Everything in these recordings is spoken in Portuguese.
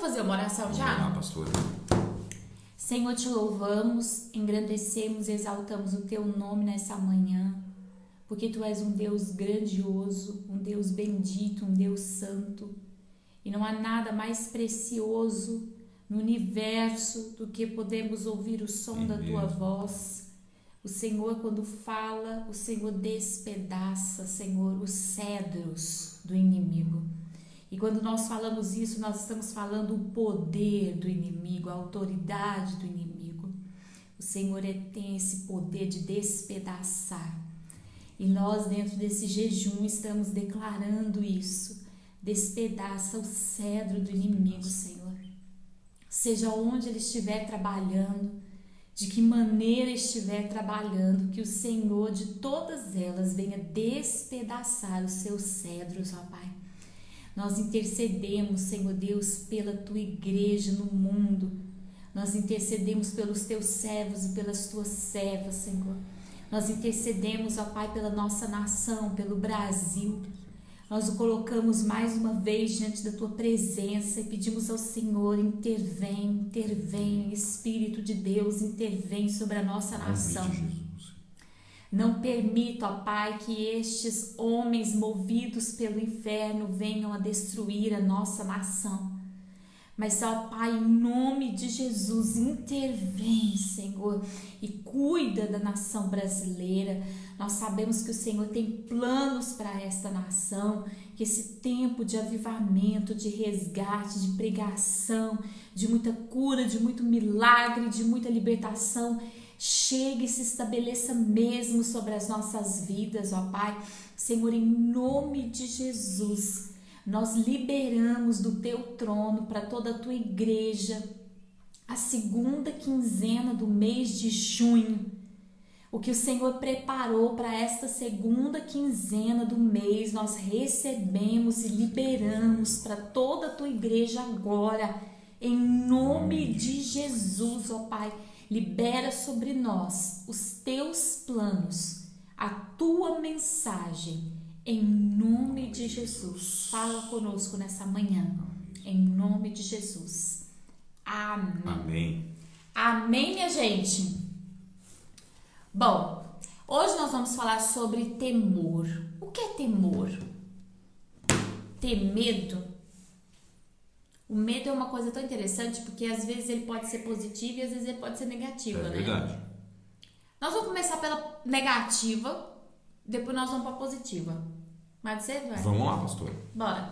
fazer uma oração já? Vamos lá, pastora. Senhor, te louvamos, engrandecemos e exaltamos o teu nome nessa manhã, porque tu és um Deus grandioso, um Deus bendito, um Deus santo. E não há nada mais precioso no universo do que podemos ouvir o som da tua voz. O Senhor, quando fala, o Senhor despedaça, Senhor, os cedros do inimigo. E quando nós falamos isso, nós estamos falando o poder do inimigo, a autoridade do inimigo. O Senhor tem esse poder de despedaçar. E nós, dentro desse jejum, estamos declarando isso. Despedaça o cedro do inimigo, Senhor. Seja onde ele estiver trabalhando, de que maneira estiver trabalhando, que o Senhor de todas elas venha despedaçar os seus cedros, ó Pai. Nós intercedemos, Senhor Deus, pela tua igreja no mundo. Nós intercedemos pelos teus servos e pelas tuas servas, Senhor. Nós intercedemos, ó Pai, pela nossa nação, pelo Brasil. Nós o colocamos mais uma vez diante da tua presença e pedimos ao Senhor, intervém, Espírito de Deus, intervém sobre a nossa nação. Não permita, ó Pai, que estes homens movidos pelo inferno venham a destruir a nossa nação. Mas, ó Pai, em nome de Jesus, intervém, Senhor, e cuida da nação brasileira. Nós sabemos que o Senhor tem planos para esta nação, que esse tempo de avivamento, de resgate, de pregação, de muita cura, de muito milagre, de muita libertação, chegue e se estabeleça mesmo sobre as nossas vidas, ó Pai. Senhor, em nome de Jesus, nós liberamos do teu trono para toda a tua igreja a segunda quinzena do mês de junho. O que o Senhor preparou para esta segunda quinzena do mês, nós recebemos e liberamos para toda a tua igreja agora, em nome de Jesus, ó Pai. Libera sobre nós os teus planos, a tua mensagem, em nome de Jesus. Fala conosco nessa manhã, em nome de Jesus. Amém. Amém. Amém, minha gente? Bom, hoje nós vamos falar sobre temor. O que é temor? Ter medo? O medo é uma coisa tão interessante porque às vezes ele pode ser positivo e às vezes ele pode ser negativo, né? É verdade. Nós vamos começar pela negativa, depois nós vamos para a positiva. Pode ser, Eduardo? Vamos lá, pastor. Bora.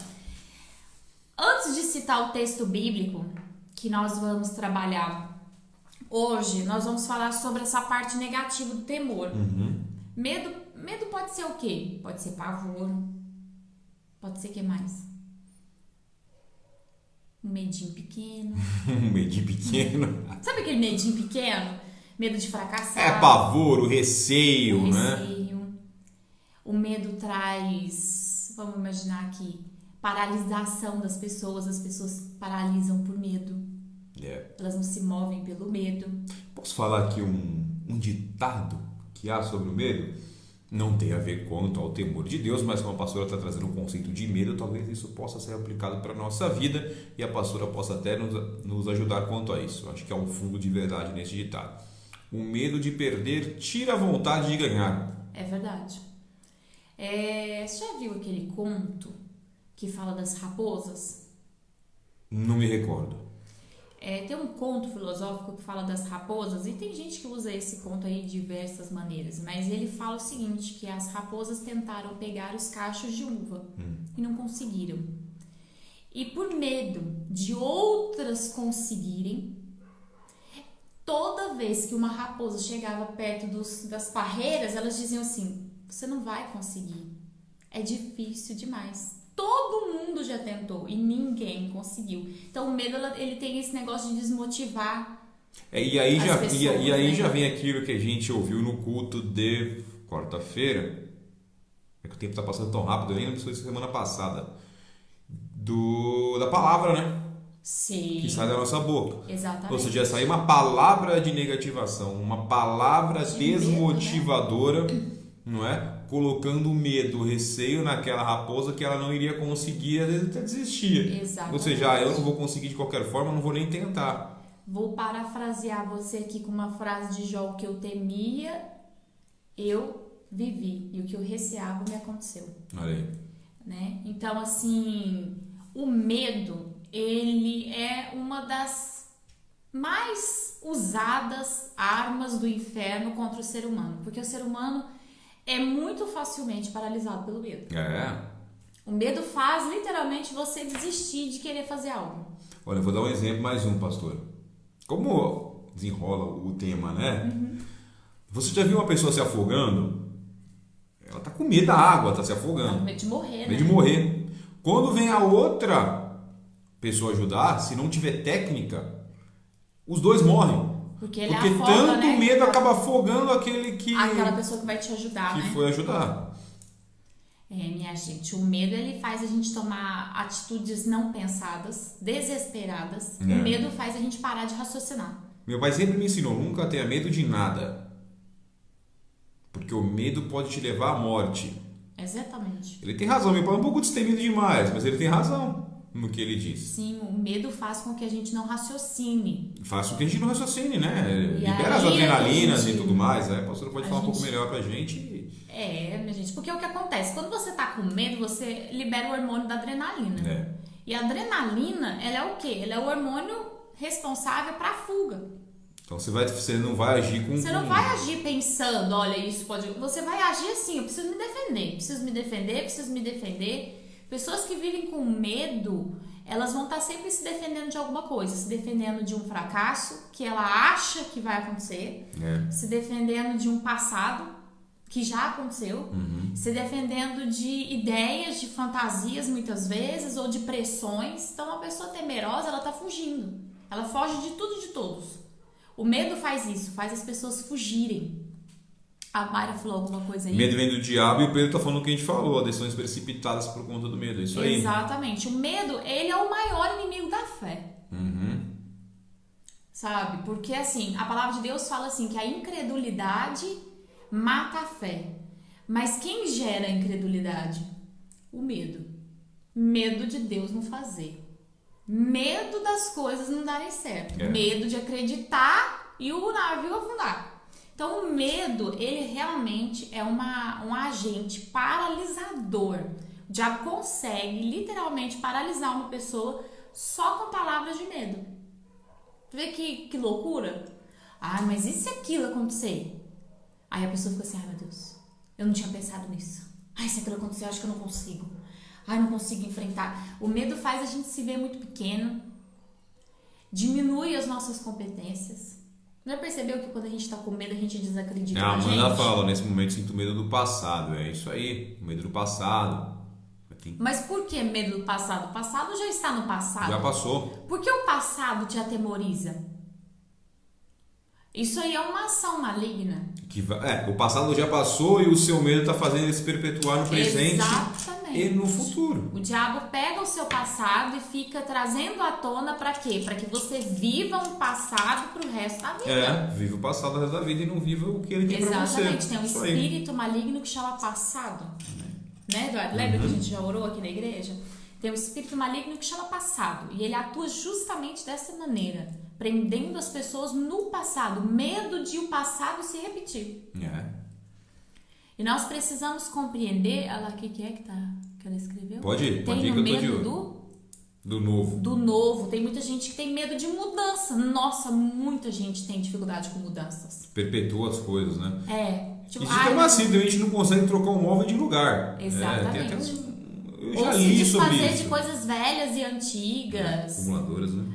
Antes de citar o texto bíblico que nós vamos trabalhar hoje, nós vamos falar sobre essa parte negativa do temor. Medo pode ser o quê? Pode ser pavor. Pode ser o que mais? Um medinho pequeno. Um medinho pequeno. Sabe aquele medinho pequeno? Medo de fracassar. É pavor, o receio, né? O medo traz, vamos imaginar aqui, paralisação das pessoas. As pessoas paralisam por medo. Elas não se movem pelo medo. Posso falar aqui um ditado que há sobre o medo? Não tem a ver quanto ao temor de Deus, mas como a pastora está trazendo um conceito de medo, talvez isso possa ser aplicado para a nossa vida e a pastora possa até nos ajudar quanto a isso. Acho que há um fundo de verdade nesse ditado. O medo de perder tira a vontade de ganhar. É verdade. Você já viu aquele conto que fala das raposas? Não me recordo. Tem um conto filosófico que fala das raposas e tem gente que usa esse conto aí de diversas maneiras, mas ele fala o seguinte, que as raposas tentaram pegar os cachos de uva e não conseguiram. E por medo de outras conseguirem, toda vez que uma raposa chegava perto das parreiras, elas diziam assim, você não vai conseguir, é difícil demais. Todo mundo já tentou e ninguém conseguiu. Então o medo ele tem esse negócio de desmotivar. E aí pessoas, já vem aquilo que a gente ouviu no culto de quarta-feira. É que o tempo está passando tão rápido, ainda não foi semana passada. Da palavra, né? Sim. Que sai da nossa boca. Exatamente. Ou seja, sair uma palavra de negativação, uma palavra desmotivadora, não é? colocando medo, receio naquela raposa que ela não iria conseguir, às vezes até desistia. Exatamente. Ou seja, eu não vou conseguir de qualquer forma, não vou nem tentar. Vou parafrasear você aqui com uma frase de Jó: o que eu temia, eu vivi, e o que eu receava me aconteceu. Olha aí. Né? Então, assim, o medo, ele é uma das mais usadas armas do inferno contra o ser humano, porque o ser humano é muito facilmente paralisado pelo medo. O medo faz literalmente você desistir de querer fazer algo. Olha, eu vou dar um exemplo, mais um, pastor. Como desenrola o tema, né? Você já viu uma pessoa se afogando? Ela tá com medo da água, tá se afogando. Tá com medo de morrer, medo de morrer. Quando vem a outra pessoa ajudar, se não tiver técnica, os dois morrem. Porque afoga, tanto né? medo acaba afogando aquela pessoa que vai te ajudar, que né? foi ajudar. Minha gente, o medo ele faz a gente tomar atitudes não pensadas, desesperadas. O medo faz a gente parar de raciocinar. Meu pai sempre me ensinou: nunca tenha medo de nada, porque o medo pode te levar à morte. Exatamente. Ele tem razão. Meu pai é um pouco destemido demais, mas ele tem razão no que ele diz. Sim, o medo faz com que a gente não raciocine. Faz com que a gente não raciocine, né? E libera as aí, adrenalinas gente, e tudo mais. A pastora pode falar um pouco gente, melhor pra gente. Minha gente, porque o que acontece? Quando você tá com medo, você libera o hormônio da adrenalina. E a adrenalina, ela é o quê? Ela é o hormônio responsável pra fuga. Então você não vai agir com... Você não vai agir pensando, olha, isso pode... Você vai agir assim: eu preciso me defender, preciso me defender, preciso me defender. Pessoas que vivem com medo, elas vão estar sempre se defendendo de alguma coisa. Se defendendo de um fracasso que ela acha que vai acontecer. Se defendendo de um passado que já aconteceu. Se defendendo de ideias, de fantasias muitas vezes, ou de pressões. Então, uma pessoa temerosa, ela está fugindo. Ela foge de tudo e de todos. O medo faz isso, faz as pessoas fugirem. A Mayra falou alguma coisa aí? Medo vem do diabo, e o Pedro tá falando o que a gente falou: decisões precipitadas por conta do medo. É isso aí. Exatamente. O medo, ele é o maior inimigo da fé. Sabe? Porque assim, a palavra de Deus fala assim, que a incredulidade mata a fé. Mas quem gera a incredulidade? O medo. Medo de Deus não fazer. Medo das coisas não darem certo. Medo de acreditar e o navio afundar. Então, o medo, ele realmente é um agente paralisador. O diabo consegue literalmente paralisar uma pessoa só com palavras de medo. Vê que loucura? Mas e se aquilo acontecer? Aí a pessoa fica assim: ai meu Deus, eu não tinha pensado nisso. Se aquilo acontecer, eu acho que eu não consigo. Não consigo enfrentar. O medo faz a gente se ver muito pequeno, diminui as nossas competências. Já percebeu que quando a gente está com medo, a gente desacredita na gente? A Amanda fala: nesse momento sinto medo do passado. É isso aí, medo do passado. Mas por que medo do passado? O passado já está no passado. Já passou. Por que o passado te atemoriza? Isso aí é uma ação maligna. O passado já passou e o seu medo está fazendo ele se perpetuar no presente. Exatamente. E no futuro. O diabo pega o seu passado e fica trazendo à tona para quê? Para que você viva um passado pro resto da vida. Viva o passado do resto da vida e não viva o que ele tem para você. Exatamente. Tem um espírito maligno que chama passado. Né, Eduardo? Lembra que a gente já orou aqui na igreja? Tem um espírito maligno que chama passado. E ele atua justamente dessa maneira, prendendo as pessoas no passado. Medo de o passado se repetir. E nós precisamos compreender... Olha lá, o que é que ela escreveu? Pode ir que eu tô de olho. Do novo. Do novo. Tem muita gente que tem medo de mudança. Nossa, muita gente tem dificuldade com mudanças. Perpetua as coisas, né? Tipo, isso fica macio, a gente não consegue trocar um móvel de lugar. Exatamente. Eu já li sobre isso. Ou se desfazer de coisas velhas e antigas. Acumuladoras, né?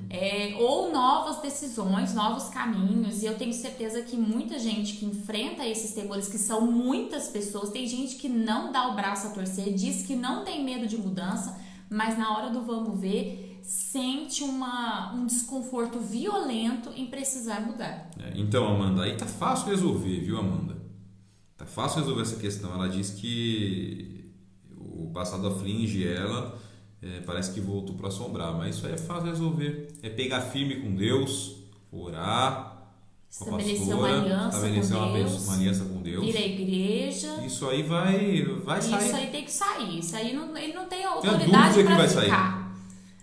Ou novas decisões, novos caminhos. E eu tenho certeza que muita gente que enfrenta esses temores, que são muitas pessoas, tem gente que não dá o braço a torcer, diz que não tem medo de mudança, mas na hora do vamos ver, sente um desconforto violento em precisar mudar. Então, Amanda, aí tá fácil resolver, viu, Amanda? Tá fácil resolver essa questão. Ela diz que o passado aflige ela, parece que voltou para assombrar, mas isso aí é fácil resolver. É pegar firme com Deus, orar, Estabeleceu uma aliança com Deus. Uma aliança com Deus. Vira igreja. Isso aí vai sair. Isso aí tem que sair. Isso aí ele não tem autoridade para ficar.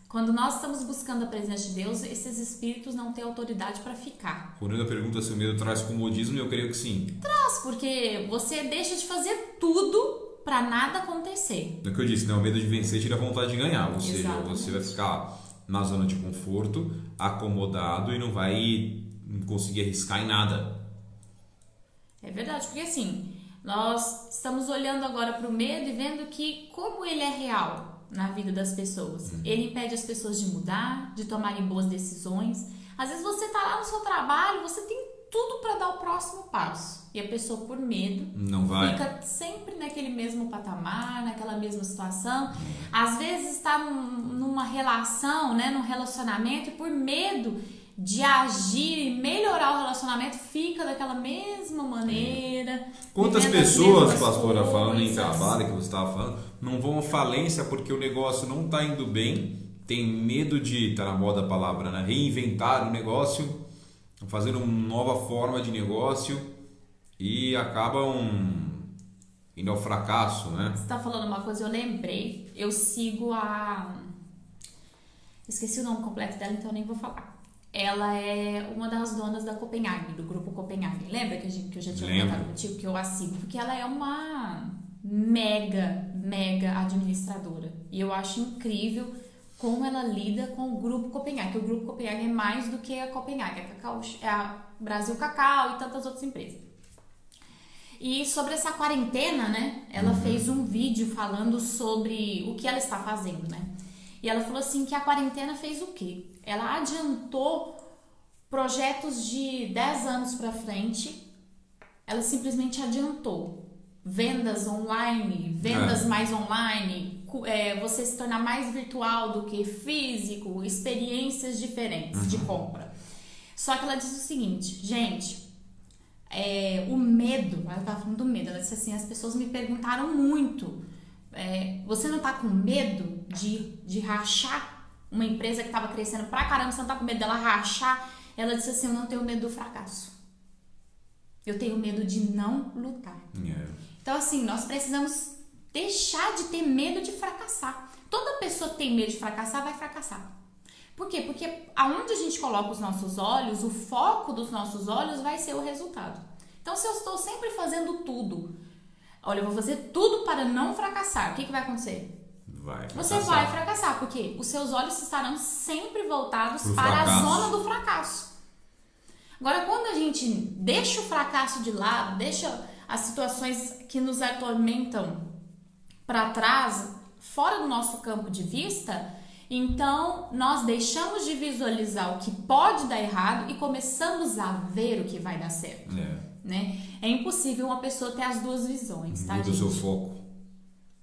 Quando nós estamos buscando a presença de Deus, esses espíritos não têm autoridade para ficar. Quando eu pergunto se o medo traz comodismo, eu creio que sim. Traz, porque você deixa de fazer tudo para nada acontecer. É o que eu disse, né? O medo de vencer tira a vontade de ganhar. Ou seja, Exatamente. você vai ficar na zona de conforto, acomodado e não vai conseguir arriscar em nada. É verdade, porque assim, nós estamos olhando agora para o medo e vendo que como ele é real na vida das pessoas. Ele impede as pessoas de mudar, de tomarem boas decisões. Às vezes você está lá no seu trabalho, você tem tudo para dar o próximo passo. E a pessoa, por medo, não vai. Fica sempre naquele mesmo patamar, naquela mesma situação. Às vezes está numa relação, né, num relacionamento, e por medo de agir e melhorar o relacionamento, fica daquela mesma maneira. Quantas pessoas, pastora, falando em trabalho que você estava falando, não vão à falência porque o negócio não está indo bem, tem medo de, tá na moda a palavra, né, reinventar o negócio, fazer uma nova forma de negócio e acabam indo ao fracasso, né? Você está falando uma coisa, eu lembrei, eu sigo esqueci o nome completo dela, então eu nem vou falar. Ela é uma das donas da Copenhague, do grupo Copenhague. Lembra que eu já tinha comentado contigo que eu a sigo? Porque ela é uma mega administradora. E eu acho incrível como ela lida com o grupo Copenhague. O grupo Copenhague é mais do que a Copenhague. É a Brasil Cacau e tantas outras empresas. E sobre essa quarentena, né? Ela fez um vídeo falando sobre o que ela está fazendo, né? E ela falou assim que a quarentena fez o quê? Ela adiantou projetos de 10 anos para frente. Ela simplesmente adiantou. Vendas online, vendas mais online, você se tornar mais virtual do que físico, experiências diferentes de compra. Só que ela diz o seguinte, gente, o medo, ela estava falando do medo, ela disse assim, as pessoas me perguntaram muito, você não tá com medo de rachar uma empresa que estava crescendo pra caramba, você não tá com medo dela rachar? Ela disse assim, eu não tenho medo do fracasso. Eu tenho medo de não lutar. Então assim, nós precisamos deixar de ter medo de fracassar. Toda pessoa que tem medo de fracassar vai fracassar. Por quê? Porque aonde a gente coloca os nossos olhos, o foco dos nossos olhos vai ser o resultado. Então se eu estou sempre fazendo tudo, olha, eu vou fazer tudo para não fracassar, o que vai acontecer? Você vai fracassar, porque os seus olhos estarão sempre voltados para a zona do fracasso. Agora, quando a gente deixa o fracasso de lado, deixa as situações que nos atormentam para trás, fora do nosso campo de vista, então nós deixamos de visualizar o que pode dar errado e começamos a ver o que vai dar certo. Né? É impossível uma pessoa ter as duas visões, tá, gente? Muda o seu foco.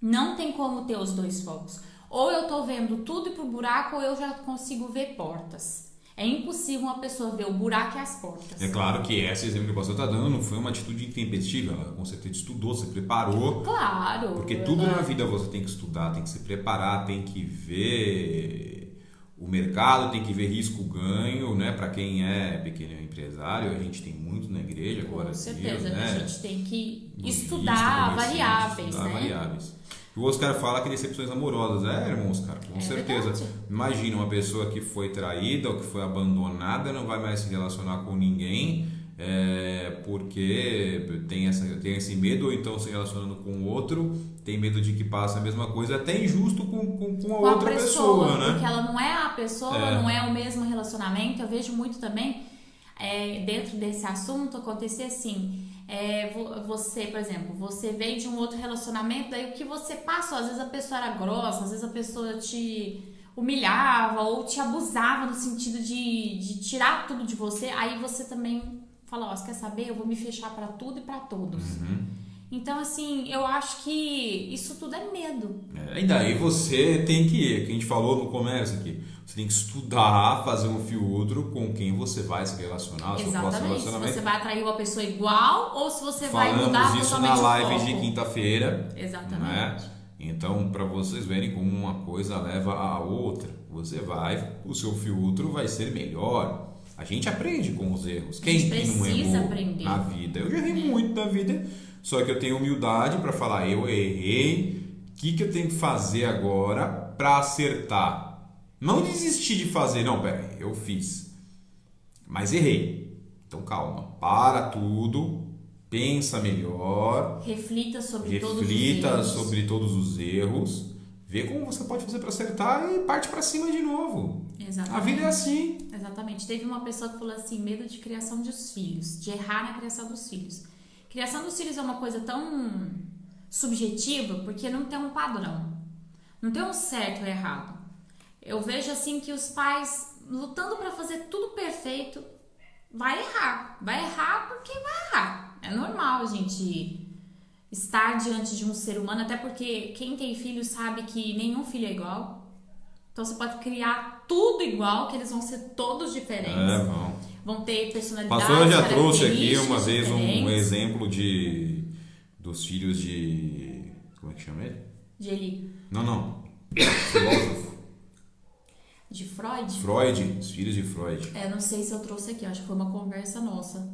Não tem como ter os dois focos. Ou eu tô vendo tudo e pro buraco, ou eu já consigo ver portas. É impossível uma pessoa ver o buraco e as portas. É claro que esse exemplo que o pastor está dando não foi uma atitude intempestiva. Ela com certeza estudou, se preparou. Claro. Porque tudo na vida você tem que estudar, tem que se preparar, tem que ver o mercado, tem que ver risco-ganho, né? Para quem é pequeno empresário, a gente tem muito na igreja agora. Com certeza, né? A gente tem que estudar variáveis, estudar né? variáveis. O Oscar fala que decepções amorosas. Irmão Oscar, com certeza. Verdade. Imagina uma pessoa que foi traída ou que foi abandonada, não vai mais se relacionar com ninguém, porque tem esse medo, ou então se relacionando com outro, tem medo de que passe a mesma coisa, até injusto com a outra pessoa, né? Porque ela não é a pessoa, não é o mesmo relacionamento. Eu vejo muito também, dentro desse assunto, acontecer assim... você, por exemplo, você veio de um outro relacionamento, daí o que você passou, às vezes a pessoa era grossa, às vezes a pessoa te humilhava ou te abusava no sentido de tirar tudo de você, aí você também fala, você quer saber? Eu vou me fechar para tudo e para todos. Então, assim, eu acho que isso tudo é medo. E daí você tem que a gente falou no comércio aqui, você tem que estudar, fazer um filtro com quem você vai se relacionar. Exatamente, se você vai atrair uma pessoa igual ou se você vai mudar totalmente isso na live o foco. de quinta-feira. Exatamente. Né? Então, para vocês verem como uma coisa leva a outra, o seu filtro vai ser melhor. A gente aprende com os erros. A gente Quem não precisa errou aprender. na vida? Eu já errei muito na vida, só que eu tenho humildade para falar, eu errei, o que eu tenho que fazer agora para acertar? Não desistir de fazer, não, pera aí, eu fiz, mas errei. Então calma, para tudo, pensa melhor, Reflita sobre todos os erros, vê como você pode fazer para acertar e parte para cima de novo. Exatamente. A vida é assim. Exatamente. Teve uma pessoa que falou assim, medo de criação dos filhos, de errar na criação dos filhos. Criação dos filhos é uma coisa tão subjetiva porque não tem um padrão, não tem um certo ou errado. Eu vejo assim que os pais lutando para fazer tudo perfeito vai errar porque vai errar. É normal a gente estar diante de um ser humano, até porque quem tem filho sabe que nenhum filho é igual. Então você pode criar tudo igual, que eles vão ser todos diferentes. Vão ter personalidades. A pastora já trouxe aqui uma vez diferentes. um exemplo dos filhos de... Como é que chama ele? De Eli. Não. Filósofo. De Freud? Freud, os filhos de Freud. Não sei se eu trouxe aqui, acho que foi uma conversa nossa.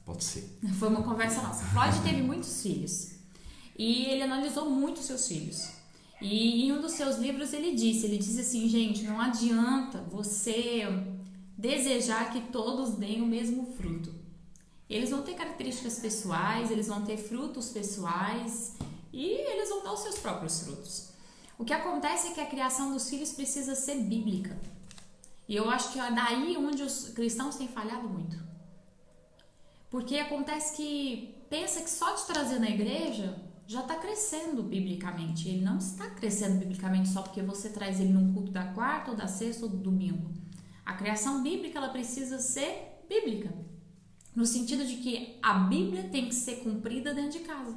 Pode ser. Foi uma conversa nossa. Freud teve muitos filhos. E ele analisou muito seus filhos. E em um dos seus livros ele disse assim, gente, não adianta você desejar que todos deem o mesmo fruto. Eles vão ter características pessoais, eles vão ter frutos pessoais e eles vão dar os seus próprios frutos. O que acontece é que a criação dos filhos precisa ser bíblica. E eu acho que é daí onde os cristãos têm falhado muito. Porque acontece que pensa que só te trazer na igreja já está crescendo biblicamente. Ele não está crescendo biblicamente só porque você traz ele num culto da quarta ou da sexta ou do domingo. A criação bíblica ela precisa ser bíblica. No sentido de que a Bíblia tem que ser cumprida dentro de casa.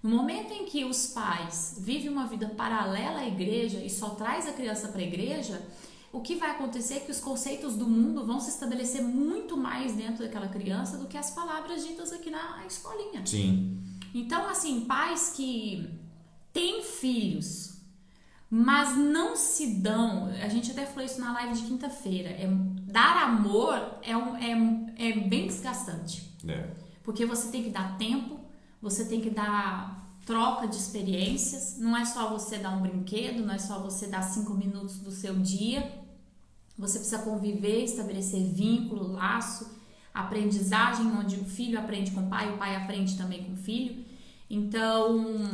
No momento em que os pais vivem uma vida paralela à igreja e só traz a criança para a igreja, o que vai acontecer é que os conceitos do mundo vão se estabelecer muito mais dentro daquela criança do que as palavras ditas aqui na escolinha. Sim. Então, assim, pais que têm filhos, mas não se dão, a gente até falou isso na live de quinta-feira, dar amor é bem desgastante. Porque você tem que dar tempo, você tem que dar troca de experiências, não é só você dar um brinquedo, não é só você dar 5 minutos do seu dia, você precisa conviver, estabelecer vínculo, laço, aprendizagem, onde o filho aprende com o pai aprende também com o filho. Então,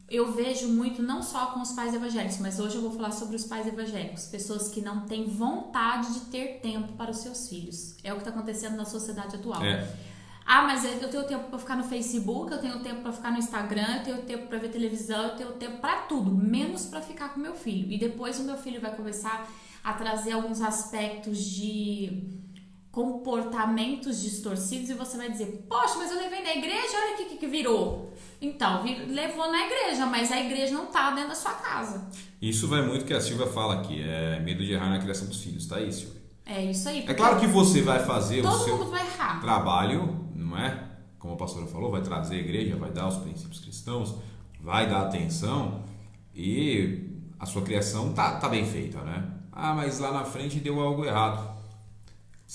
eu vejo muito, não só com os pais evangélicos, mas hoje eu vou falar sobre os pais evangélicos, pessoas que não têm vontade de ter tempo para os seus filhos. É o que está acontecendo na sociedade atual. Mas eu tenho tempo para ficar no Facebook, eu tenho tempo para ficar no Instagram, eu tenho tempo para ver televisão, eu tenho tempo para tudo, menos para ficar com meu filho. E depois o meu filho vai começar a trazer alguns aspectos de comportamentos distorcidos e você vai dizer, poxa, mas eu levei na igreja, olha o que virou. Então, levou na igreja, mas a igreja não está dentro da sua casa. Isso vai muito que a Silvia fala aqui, medo de errar na criação dos filhos, tá aí, Silvia? É isso aí. É claro que você vai fazer o seu mundo vai errar. Trabalho, não é? Como a pastora falou, vai trazer a igreja, vai dar os princípios cristãos, vai dar atenção e a sua criação tá bem feita, né? Mas lá na frente deu algo errado.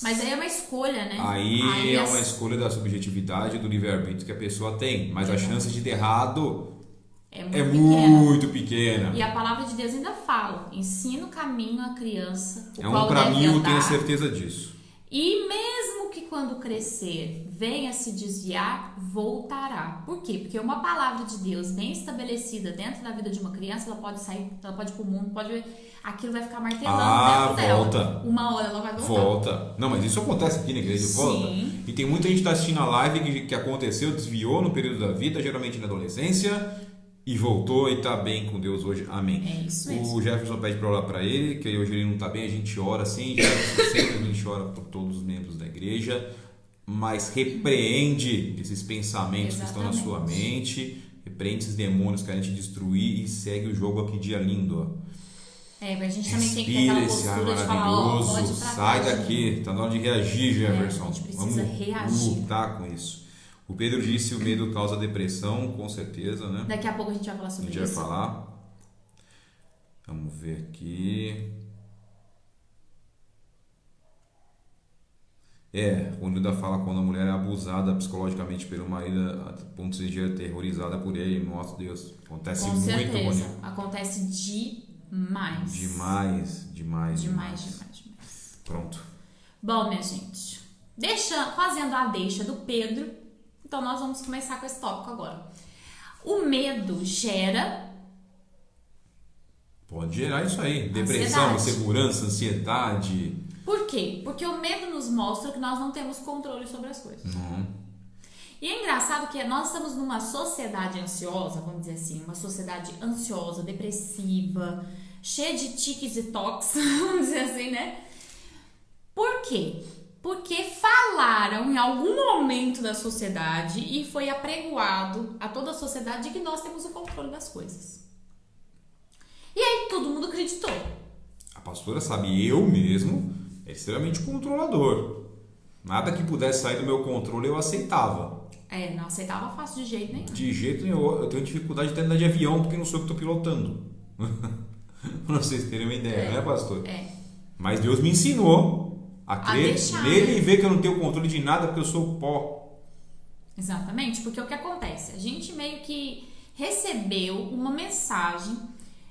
Mas aí é uma escolha, né? Aí é uma escolha da subjetividade, do livre-arbítrio que a pessoa tem. Mas a chance de dar errado é muito pequena. E a palavra de Deus ainda fala, ensina o caminho à criança, o qual para deve mim, eu andar. tenho certeza disso. E mesmo que quando crescer venha se desviar, voltará. Por quê? Porque uma palavra de Deus bem estabelecida dentro da vida de uma criança, ela pode sair, ela pode ir pro mundo, aquilo vai ficar martelando dentro volta. dela. Uma hora ela vai voltar. Volta. Não, mas isso acontece aqui na igreja, volta. E tem muita gente que está assistindo a live que aconteceu, desviou no período da vida, geralmente na adolescência, e voltou e está bem com Deus hoje. Amém. É isso mesmo. O Jefferson pede para orar para ele, que hoje ele não está bem, a gente ora sim, sempre a gente ora por todos os membros da igreja, mas repreende esses pensamentos que estão na sua mente, repreende esses demônios que querem te destruir e segue o jogo aqui, dia lindo. A gente também tem que ter aquela postura de falar, pode ir pra sai cá, daqui, gente. Tá na hora de reagir, Jefferson. A gente precisa reagir. Vamos lutar com isso. O Pedro disse o medo causa depressão, com certeza, né? Daqui a pouco a gente vai falar sobre isso. A gente vai falar. Vamos ver aqui. O Nilda fala quando a mulher é abusada psicologicamente pelo marido, a ponto de ser aterrorizada por ele. Nossa, Deus, acontece Com muito, certeza. Rony. Acontece demais. Demais. Pronto. Bom, minha gente, fazendo a deixa do Pedro, então nós vamos começar com esse tópico agora. O medo gera... Pode gerar isso aí. Depressão, insegurança, ansiedade. Por quê? Porque o medo nos mostra que nós não temos controle sobre as coisas. E é engraçado que nós estamos numa sociedade ansiosa, vamos dizer assim, uma sociedade ansiosa, depressiva, cheia de tiques e toques, vamos dizer assim, né? Por quê? Porque falaram em algum momento da sociedade e foi apregoado a toda a sociedade que nós temos o controle das coisas. E aí todo mundo acreditou. A pastora sabe, eu mesmo é extremamente controlador. Nada que pudesse sair do meu controle eu aceitava. Não aceitava fácil de jeito nenhum. De jeito nenhum. Eu tenho dificuldade de andar de avião porque não sou eu que estou pilotando. Pra vocês terem uma ideia, né, pastor? Mas Deus me ensinou a crer nele e ver que eu não tenho controle de nada porque eu sou pó. Exatamente, porque o que acontece? A gente meio que recebeu uma mensagem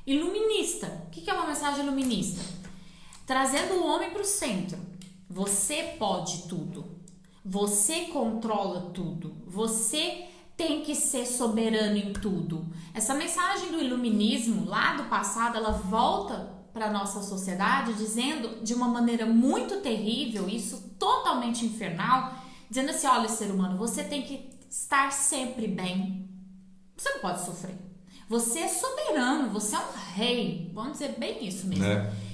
iluminista. O que é uma mensagem iluminista? Trazendo o homem para o centro. Você pode tudo. Você controla tudo. Você tem que ser soberano em tudo. Essa mensagem do iluminismo lá do passado, ela volta para a nossa sociedade dizendo de uma maneira muito terrível, isso totalmente infernal, dizendo assim, olha, ser humano, você tem que estar sempre bem. Você não pode sofrer. Você é soberano, você é um rei. Vamos dizer bem isso mesmo.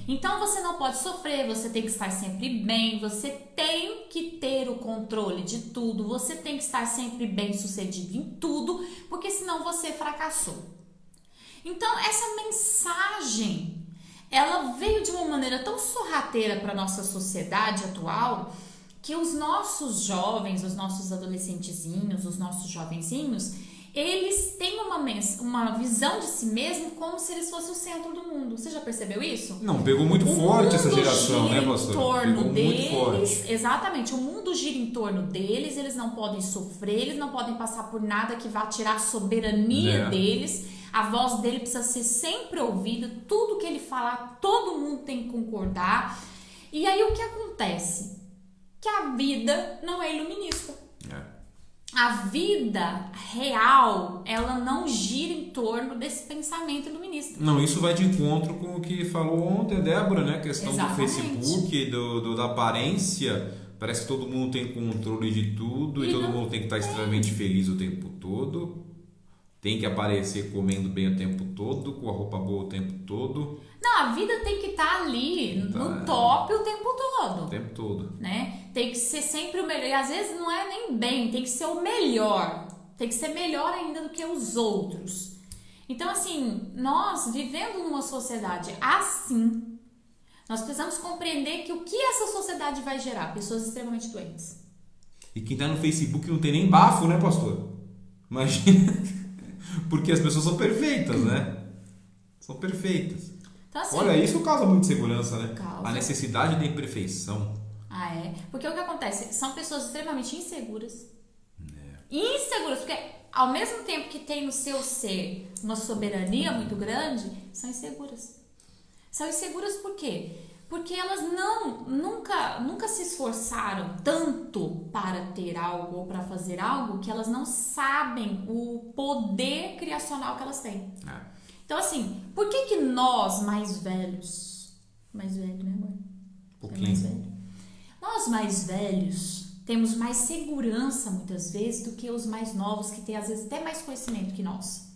Então você não pode sofrer, você tem que estar sempre bem, você tem que ter o controle de tudo, você tem que estar sempre bem sucedido em tudo, porque senão você fracassou. Então essa mensagem, ela veio de uma maneira tão sorrateira para a nossa sociedade atual, que os nossos jovens, os nossos adolescentezinhos, os nossos jovenzinhos, eles têm uma visão de si mesmo como se eles fossem o centro do mundo. Você já percebeu isso? Não, pegou muito forte essa geração, né, pastor? O mundo gira em torno deles. Exatamente, o mundo gira em torno deles, eles não podem sofrer, eles não podem passar por nada que vá tirar a soberania deles. A voz dele precisa ser sempre ouvida, tudo que ele falar, todo mundo tem que concordar. E aí o que acontece? Que a vida não é iluminista. A vida real, ela não gira em torno desse pensamento iluminista. Não, isso vai de encontro com o que falou ontem a Débora, né? A questão do Facebook, da aparência. Parece que todo mundo tem controle de tudo e todo mundo tem que estar extremamente feliz o tempo todo. Tem que aparecer comendo bem o tempo todo, com a roupa boa o tempo todo. Não, a vida tem que estar ali, no top o tempo todo. O tempo todo. Né? Tem que ser sempre o melhor. E às vezes não é nem bem, tem que ser o melhor. Tem que ser melhor ainda do que os outros. Então, assim, nós vivendo numa sociedade assim, nós precisamos compreender que o que essa sociedade vai gerar? Pessoas extremamente doentes. E quem tá no Facebook não tem nem bafo, né, pastor? Imagina. Porque as pessoas são perfeitas, né? São perfeitas. Então, assim, olha, isso causa muita insegurança, né? Causa. A necessidade da imperfeição. Porque o que acontece? São pessoas extremamente inseguras. Inseguras, porque ao mesmo tempo que tem no seu ser uma soberania muito grande, são inseguras. São inseguras por quê? Porque elas nunca se esforçaram tanto para ter algo ou para fazer algo que elas não sabem o poder criacional que elas têm. Então, assim, por que nós mais velhos... Mais velho, né, amor? Pouquinho. Mais velho. Nós mais velhos temos mais segurança, muitas vezes, do que os mais novos, que têm, às vezes, até mais conhecimento que nós.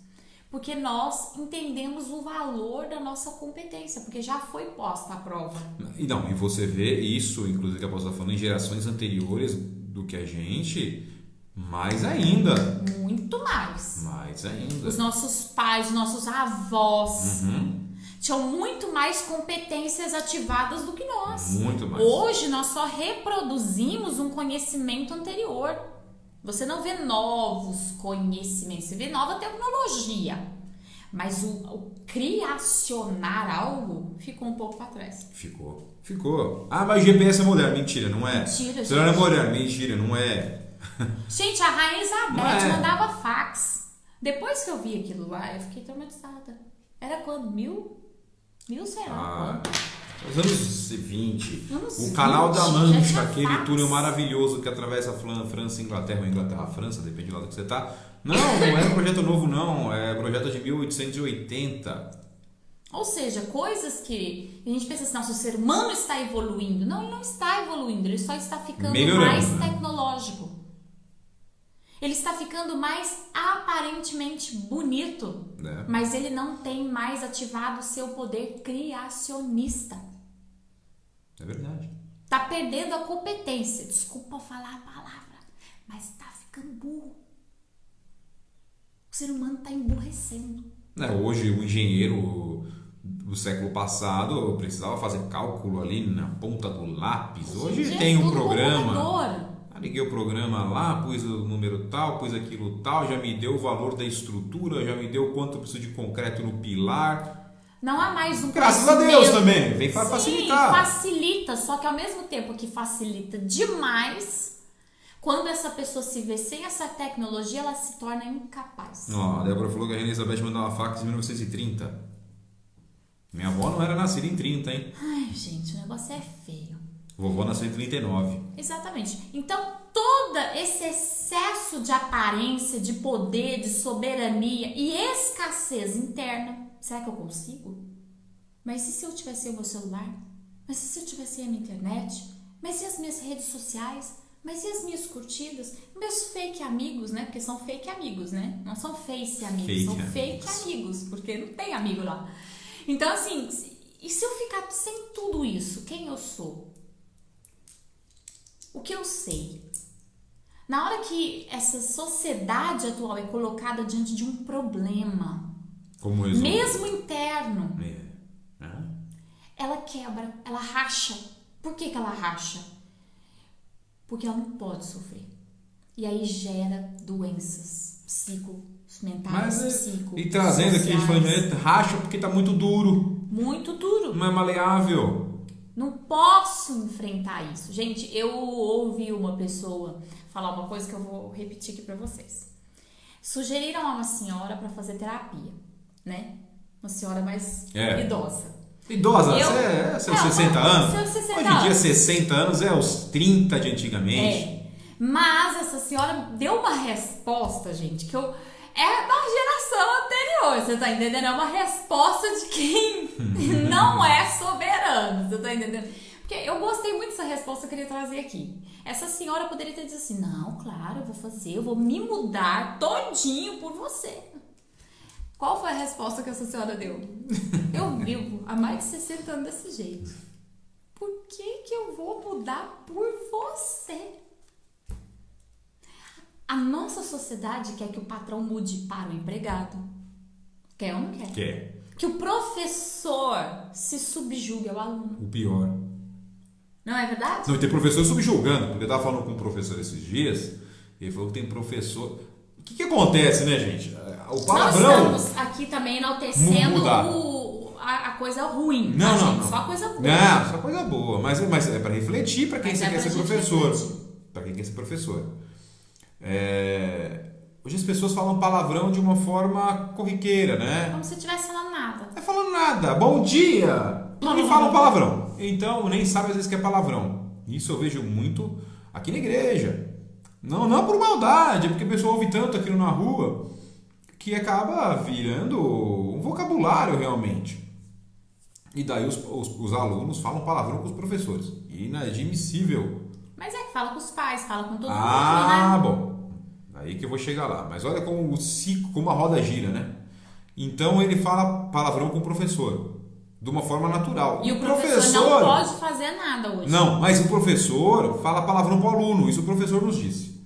Porque nós entendemos o valor da nossa competência, porque já foi posta à prova. E você vê isso, inclusive que a apóstola está falando, em gerações anteriores do que a gente, mais ainda. Muito mais. Mais ainda. Os nossos pais, os nossos avós tinham muito mais competências ativadas do que nós. Muito mais. Hoje nós só reproduzimos um conhecimento anterior. Você não vê novos conhecimentos, você vê nova tecnologia. Mas o criacionar algo ficou um pouco para trás. Ficou. Ah, mas GPS é moderno. Mentira, não é. Mentira, celular é moderno. Mentira, não é. Gente, a Rainha Elizabeth é. mandava fax. Depois que eu vi aquilo lá, eu fiquei traumatizada. Era quando? Mil sei lá quando. Os anos 20. Anos o Canal 20, da Mancha, já tinha aquele fax. túnel maravilhoso que atravessa a França e Inglaterra, ou Inglaterra, França, depende do lado que você tá. Não é um projeto novo, não. É projeto de 1880. Ou seja, coisas que a gente pensa assim, não, se o ser humano está evoluindo. Não, ele não está evoluindo, ele só está ficando melhorando, mais né? tecnológico. Ele está ficando mais aparentemente bonito, né? Mas ele não tem mais ativado o seu poder criacionista. É verdade. Tá perdendo a competência. Desculpa falar a palavra, mas tá ficando burro. O ser humano tá emburrecendo. Hoje o engenheiro do século passado precisava fazer cálculo ali na ponta do lápis. Hoje tem um programa. Liguei o programa lá, pus o número tal, pus aquilo tal, já me deu o valor da estrutura, já me deu quanto eu preciso de concreto no pilar. Não há mais um Graças a Deus também, vem para facilitar. Facilita, só que ao mesmo tempo que facilita demais, quando essa pessoa se vê sem essa tecnologia, ela se torna incapaz. A Débora falou que a Rainha Elizabeth mandava fax em 1930. Minha avó não era nascida em 30, hein? Ai, gente, o negócio é feio. Vovó nasceu em 39. Exatamente. Então, todo esse excesso de aparência, de poder, de soberania e escassez interna, será que eu consigo? Mas e se eu tivesse o meu celular? Mas e se eu tivesse a minha internet? Mas e as minhas redes sociais? Mas e as minhas curtidas? Meus fake amigos, né? Porque são fake amigos, né? Não são face amigos, são fake amigos, porque não tem amigo lá. Então, assim, e se eu ficar sem tudo isso, quem eu sou? O que eu sei? Na hora que essa sociedade atual é colocada diante de um problema, como isso? Mesmo interno, ela quebra, ela racha. Por que ela racha? Porque ela não pode sofrer. E aí gera doenças mentais, e trazendo aqui, a gente falando, racha porque tá muito duro. Muito duro. Não é maleável. Não posso enfrentar isso. Gente, eu ouvi uma pessoa falar uma coisa que eu vou repetir aqui pra vocês. Sugeriram a uma senhora pra fazer terapia, né? Uma senhora mais idosa. Idosa? Seus 60 anos? Seus 60 Hoje em dia, 60 anos é os 30 de antigamente. Mas essa senhora deu uma resposta, gente, que eu... É da geração anterior, você tá entendendo? É uma resposta de quem não é soberano, você tá entendendo? Porque eu gostei muito dessa resposta que eu queria trazer aqui. Essa senhora poderia ter dito assim, não, claro, eu vou fazer, eu vou me mudar todinho por você. Qual foi a resposta que essa senhora deu? Eu vivo há mais de 60 anos desse jeito. Por que eu vou mudar por você? A nossa sociedade quer que o patrão mude para o empregado. Quer ou não quer? Quer. Que o professor se subjugue ao aluno. O pior. Não é verdade? Não, tem professor subjugando. Porque eu estava falando com um professor esses dias, e ele falou que tem professor... O que acontece, né, gente? O palavrão... Nós estamos aqui também enaltecendo a coisa ruim. Não. Só a coisa boa. Não, só coisa boa. Mas é para refletir para quem você quer ser professor. Para quem quer ser professor. Hoje as pessoas falam palavrão de uma forma corriqueira, né? Como se estivesse falando nada. Não é falando nada. Bom dia! E falam palavrão. Então, nem sabe às vezes que é palavrão. Isso eu vejo muito aqui na igreja. Não por maldade, é porque a pessoa ouve tanto aquilo na rua que acaba virando um vocabulário realmente. E daí os alunos falam palavrão com os professores. Inadmissível. Mas é que fala com os pais, fala com todo mundo, né? Bom. Aí que eu vou chegar lá. Mas olha como o ciclo, como a roda gira, né? Então ele fala palavrão com o professor. De uma forma natural. E o professor não pode fazer nada hoje. Não, mas o professor fala palavrão para o aluno. Isso o professor nos disse.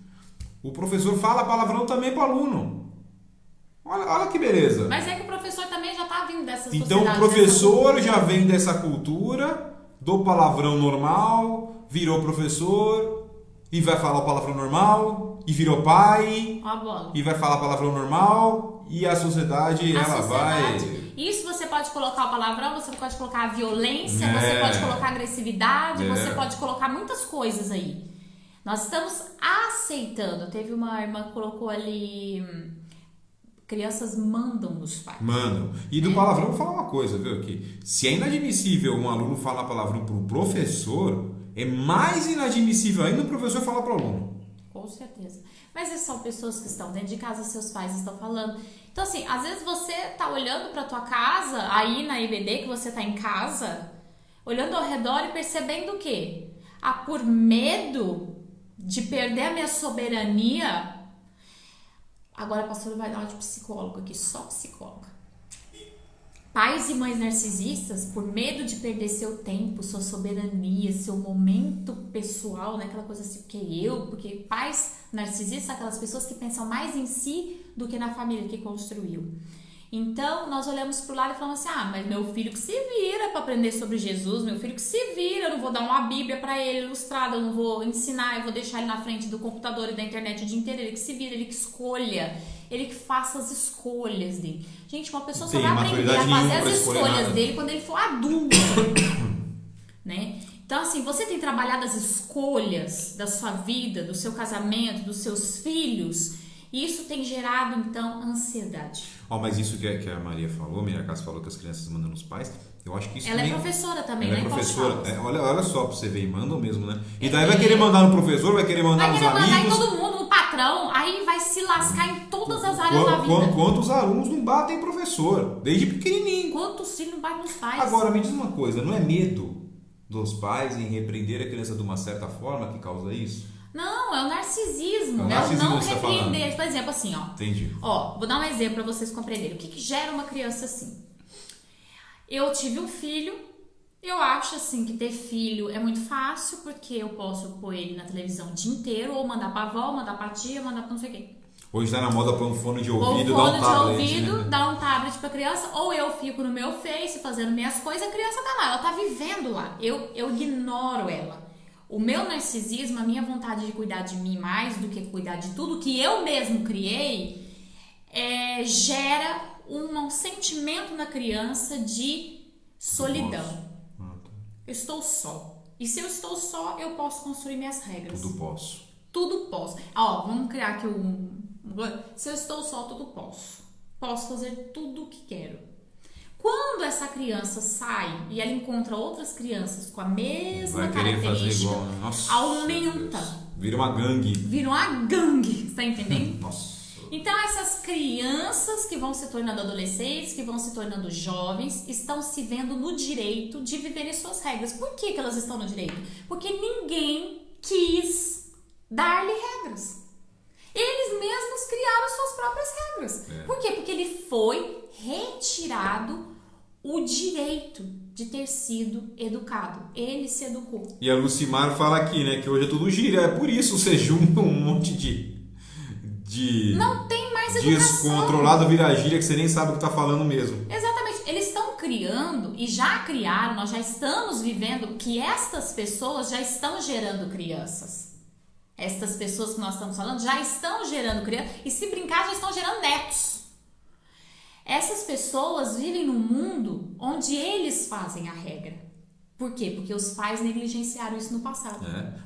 O professor fala palavrão também para o aluno. Olha que beleza. Mas é que o professor também já está vindo dessa sociedade. Então o professor já vem dessa cultura do palavrão normal, virou professor e vai falar o palavrão normal, e virou pai, Ó a bola. e vai falar palavrão normal, e a sociedade, vai... Isso você pode colocar o palavrão, você pode colocar a violência, É. você pode colocar a agressividade, É. você pode colocar muitas coisas aí. Nós estamos aceitando. Teve uma irmã que colocou ali... Crianças mandam nos pais. Mandam. E do palavrão, vou falar uma coisa, viu? Que se é inadmissível um aluno falar palavrão para o professor, é mais inadmissível ainda o professor falar para o aluno. Com certeza. Mas essas são pessoas que estão dentro de casa, seus pais estão falando. Então, assim, às vezes você tá olhando para tua casa, aí na IBD, que você tá em casa, olhando ao redor e percebendo o quê? Por medo de perder a minha soberania. Agora a pastora vai dar uma de psicólogo aqui, só psicóloga. Pais e mães narcisistas, por medo de perder seu tempo, sua soberania, seu momento pessoal, né? Aquela coisa assim, porque pais narcisistas são aquelas pessoas que pensam mais em si do que na família que construiu. Então, nós olhamos pro lado e falamos assim, mas meu filho que se vira para aprender sobre Jesus, meu filho que se vira, eu não vou dar uma Bíblia para ele ilustrada, eu não vou ensinar, eu vou deixar ele na frente do computador e da internet o dia inteiro, ele que se vira, ele que escolha, ele que faça as escolhas dele. Gente, uma pessoa só vai aprender a fazer as escolhas dele quando ele for adulto, né? Então, assim, você tem trabalhado as escolhas da sua vida, do seu casamento, dos seus filhos, e isso tem gerado, então, ansiedade. Mas isso que a Maria falou, a Maria Cássia falou que as crianças mandam nos pais, eu acho que isso Ela também... é professora também, Ela né? é professora. Olha só pra você ver, e mandam mesmo, né? E daí vai querer mandar no professor, vai querer mandar nos amigos... Vai querer mandar em todo mundo, no patrão, aí vai se lascar em todas as áreas da vida. Quantos alunos não batem professor? Desde pequenininho. Quantos filhos não batem nos pais? Agora, me diz uma coisa, não é medo dos pais em repreender a criança de uma certa forma que causa isso? Não, é o narcisismo. É o É narcisismo o não que você tá repreender. Por exemplo, assim, Entendi. Vou dar um exemplo para vocês compreenderem. O que gera uma criança assim? Eu tive um filho, eu acho assim que ter filho é muito fácil, porque eu posso pôr ele na televisão o dia inteiro, ou mandar pra avó, mandar pra tia, mandar pra não sei quem. Hoje tá na moda pôr um fone de ouvido, ou dar um fone tablet, de ouvido, né? dar um tablet pra criança, ou eu fico no meu Face fazendo minhas coisas, a criança tá lá, ela tá vivendo lá. Eu ignoro ela. O meu narcisismo, a minha vontade de cuidar de mim mais do que cuidar de tudo que eu mesmo criei, gera um sentimento na criança de solidão. Eu estou só. E se eu estou só, eu posso construir minhas regras. Tudo posso. Tudo posso. Vamos criar aqui se eu estou só, tudo posso. Posso fazer tudo o que quero. Quando essa criança sai e ela encontra outras crianças com a mesma característica, igual, né? Nossa, aumenta. Vira uma gangue. Vira uma gangue, tá entendendo? Nossa. Então essas crianças que vão se tornando adolescentes, que vão se tornando jovens, estão se vendo no direito de viverem suas regras. Por que elas estão no direito? Porque ninguém quis dar-lhe regras. Eles mesmos criaram suas próprias regras. Por quê? Porque ele foi retirado o direito de ter sido educado. Ele se educou. E a Lucimar fala aqui, né, que hoje é tudo gíria. É por isso você junta um monte de não tem mais educação. Descontrolado vira gíria que você nem sabe o que tá falando mesmo. Exatamente. Eles estão criando e já criaram, nós já estamos vivendo que estas pessoas já estão gerando crianças. Estas pessoas que nós estamos falando já estão gerando crianças e, se brincar, já estão gerando netos. Essas pessoas vivem num mundo onde eles fazem a regra. Por quê? Porque os pais negligenciaram isso no passado.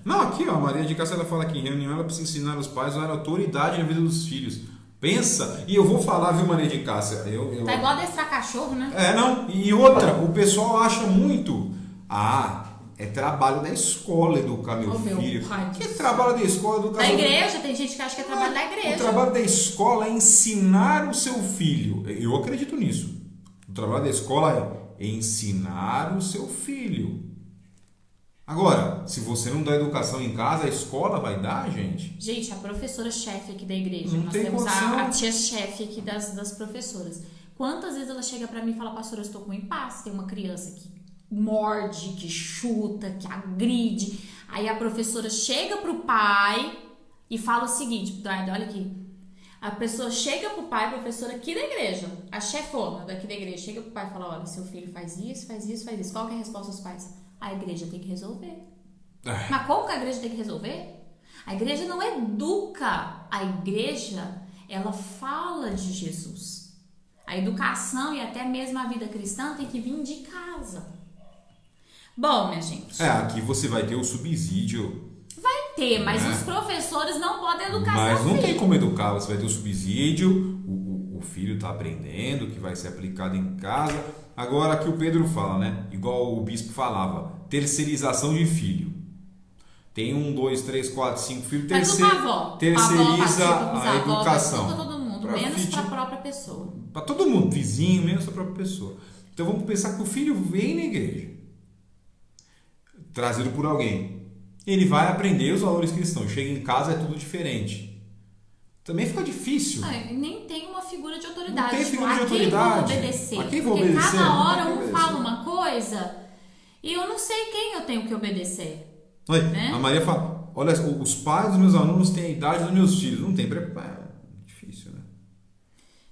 Não, aqui, a Maria de Cássia, ela fala que em reunião ela precisa ensinar os pais a dar autoridade na vida dos filhos. Pensa, e eu vou falar, viu, Maria de Cássia? Tá igual adestrar cachorro, né? Não, e outra, o pessoal acha muito, é trabalho da escola educar meu filho. Que trabalho da escola educar da igreja, tem gente que acha que é trabalho da igreja. O trabalho da escola é ensinar o seu filho. Eu acredito nisso. O trabalho da escola é ensinar o seu filho. Agora, se você não dá educação em casa, a escola vai dar, gente? Gente, a professora-chefe aqui da igreja, não nós tem temos condição. a tia-chefe aqui das professoras. Quantas vezes ela chega pra mim e fala, pastora, eu estou com impasse, tem uma criança que morde, que chuta, que agride. Aí a professora chega pro pai e fala o seguinte, Eduardo, olha aqui. A pessoa chega pro pai, a professora aqui da igreja, a chefona daqui da igreja, chega pro pai e fala, olha, seu filho faz isso, faz isso, faz isso. Qual que é a resposta dos pais? A igreja tem que resolver. Mas como que a igreja tem que resolver? A igreja não educa, a igreja, ela fala de Jesus. A educação e até mesmo a vida cristã tem que vir de casa. Bom, minha gente. Aqui você vai ter o subsídio. Vai ter, mas os professores não podem educar mas seu não filho. tem como educar, você vai ter o subsídio, o filho está aprendendo, que vai ser aplicado em casa. Agora aqui o Pedro fala, né? Igual o bispo falava, terceirização de filho. Tem 1, 2, 3, 4, 5 filhos, terceiriza a educação. Para todo mundo, menos para a própria pessoa. Para todo mundo, vizinho, menos para a própria pessoa. Então vamos pensar que o filho vem na igreja, trazido por alguém. Ele vai aprender os valores cristãos. Chega em casa, é tudo diferente. Também fica difícil. Nem tem uma figura de autoridade. Não tem figura de autoridade. A quem vou obedecer? Porque cada hora fala uma coisa e eu não sei quem eu tenho que obedecer. A Maria fala, olha, os pais dos meus alunos têm a idade dos meus filhos. Não tem preparo. Difícil, né?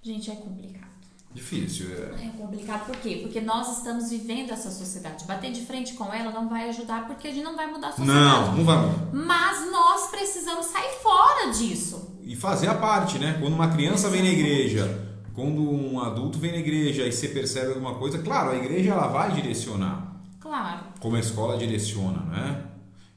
Gente, é complicado. Difícil. É complicado por quê? Porque nós estamos vivendo essa sociedade. Bater de frente com ela não vai ajudar porque a gente não vai mudar a sociedade. Não vai mudar. Mas nós precisamos sair fora disso. E fazer a parte, né? Quando uma criança vem na igreja, quando um adulto vem na igreja e você percebe alguma coisa, claro, a igreja ela vai direcionar. Claro. Como a escola direciona, né?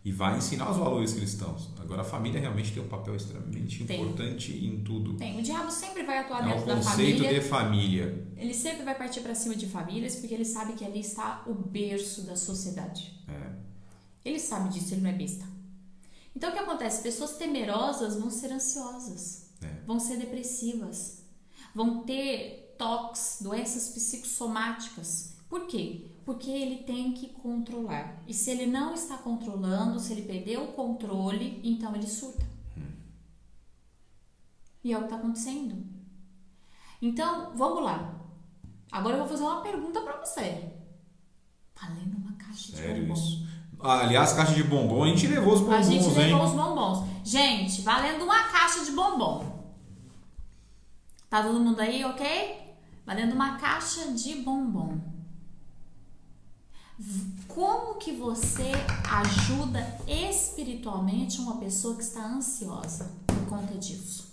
E vai ensinar os valores cristãos. Agora a família realmente tem um papel extremamente importante em tudo. Tem. O diabo sempre vai atuar dentro da família. É o conceito de família. Ele sempre vai partir para cima de famílias porque ele sabe que ali está o berço da sociedade. Ele sabe disso, ele não é besta. Então o que acontece? Pessoas temerosas vão ser ansiosas, vão ser depressivas, vão ter toques, doenças psicossomáticas. Por quê? Porque ele tem que controlar. E se ele não está controlando, se ele perdeu o controle, então ele surta. E é o que está acontecendo. Então, vamos lá. Agora eu vou fazer uma pergunta para você. Valendo uma caixa de bombom. Sério isso? Aliás, caixa de bombom, a gente levou os bombons, A gente levou os bombons. Gente, valendo uma caixa de bombom. Tá todo mundo aí, ok? Valendo uma caixa de bombom. Como que você ajuda espiritualmente uma pessoa que está ansiosa por conta disso?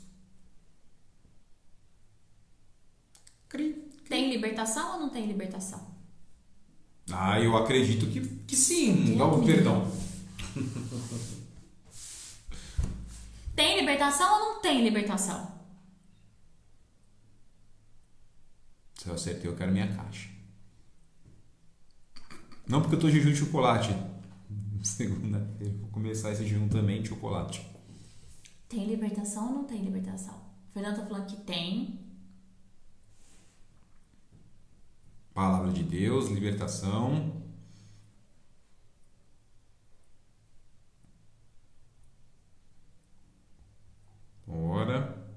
Tem libertação ou não tem libertação? Eu acredito que sim. Perdão. Tem libertação ou não tem libertação? Se eu acertei, eu quero minha caixa. Não porque eu tô de jejum de chocolate. Segunda-feira vou começar esse jejum também de chocolate. Tem libertação ou não tem libertação? O Fernando tá falando que tem. Palavra de Deus, libertação. Bora.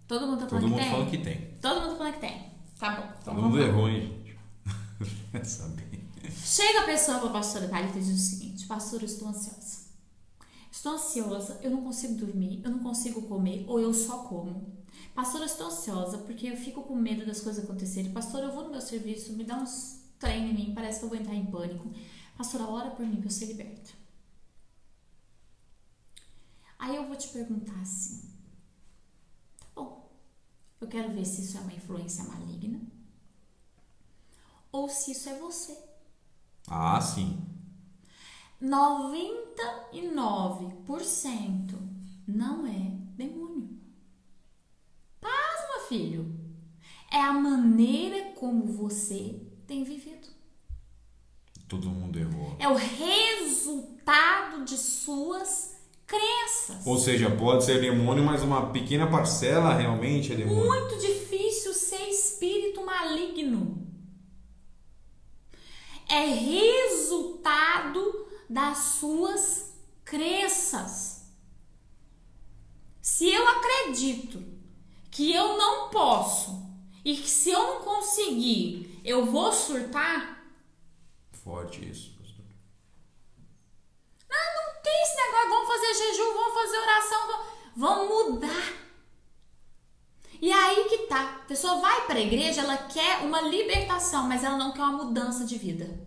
Todo mundo tá Todo falando mundo que tem? falando que tem. Todo mundo tá falando que tem. Tá bom. Então Todo mundo errou, hein, gente? Chega a pessoa pra pastora Thalita e diz o seguinte: pastora, eu estou ansiosa. Estou ansiosa, eu não consigo dormir, eu não consigo comer, ou eu só como. Pastora, eu estou ansiosa porque eu fico com medo das coisas acontecerem. Pastora, eu vou no meu serviço, me dá uns trem em mim, parece que eu vou entrar em pânico. Pastora, ora por mim que eu ser liberta. Aí eu vou te perguntar assim: tá bom, eu quero ver se isso é uma influência maligna ou se isso é você. Sim. 99% não é demônio. Pasma, filho. É a maneira como você tem vivido. Todo mundo errou. É o resultado de suas crenças. Ou seja, pode ser demônio, mas uma pequena parcela realmente é demônio. Muito difícil ser espírito maligno. É resultado das suas crenças. Se eu acredito que eu não posso e que se eu não conseguir eu vou surtar. Forte isso, pastor. Não tem esse negócio, vamos fazer jejum, vamos fazer oração, vamos mudar. E aí que tá, a pessoa vai para a igreja, ela quer uma libertação, mas ela não quer uma mudança de vida.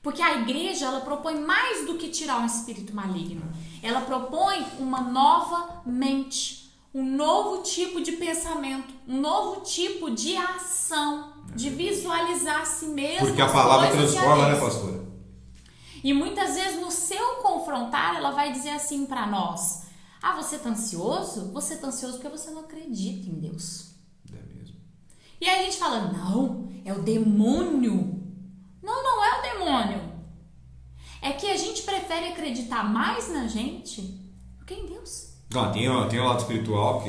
Porque a igreja, ela propõe mais do que tirar um espírito maligno. Ela propõe uma nova mente, um novo tipo de pensamento, um novo tipo de ação, de visualizar a si mesmo. Porque a palavra transforma, né, pastora? E muitas vezes no seu confrontar, ela vai dizer assim para nós: ah, você tá ansioso? Você tá ansioso porque você não acredita em Deus. É mesmo. E aí a gente fala: não, é o demônio. Não, não é o demônio. É que a gente prefere acreditar mais na gente do que em Deus. Não, tem o lado espiritual,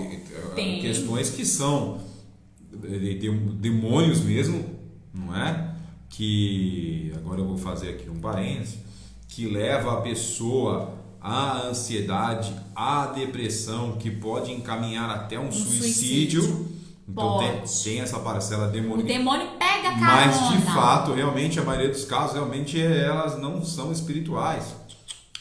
Tem. questões que são demônios mesmo, não é? Que, agora eu vou fazer aqui um parênteses, que leva a pessoa à ansiedade, à depressão, que pode encaminhar até um suicídio. Então tem essa parcela demoníaca. O demônio pega a carona. Mas de fato, realmente, a maioria dos casos, realmente elas não são espirituais.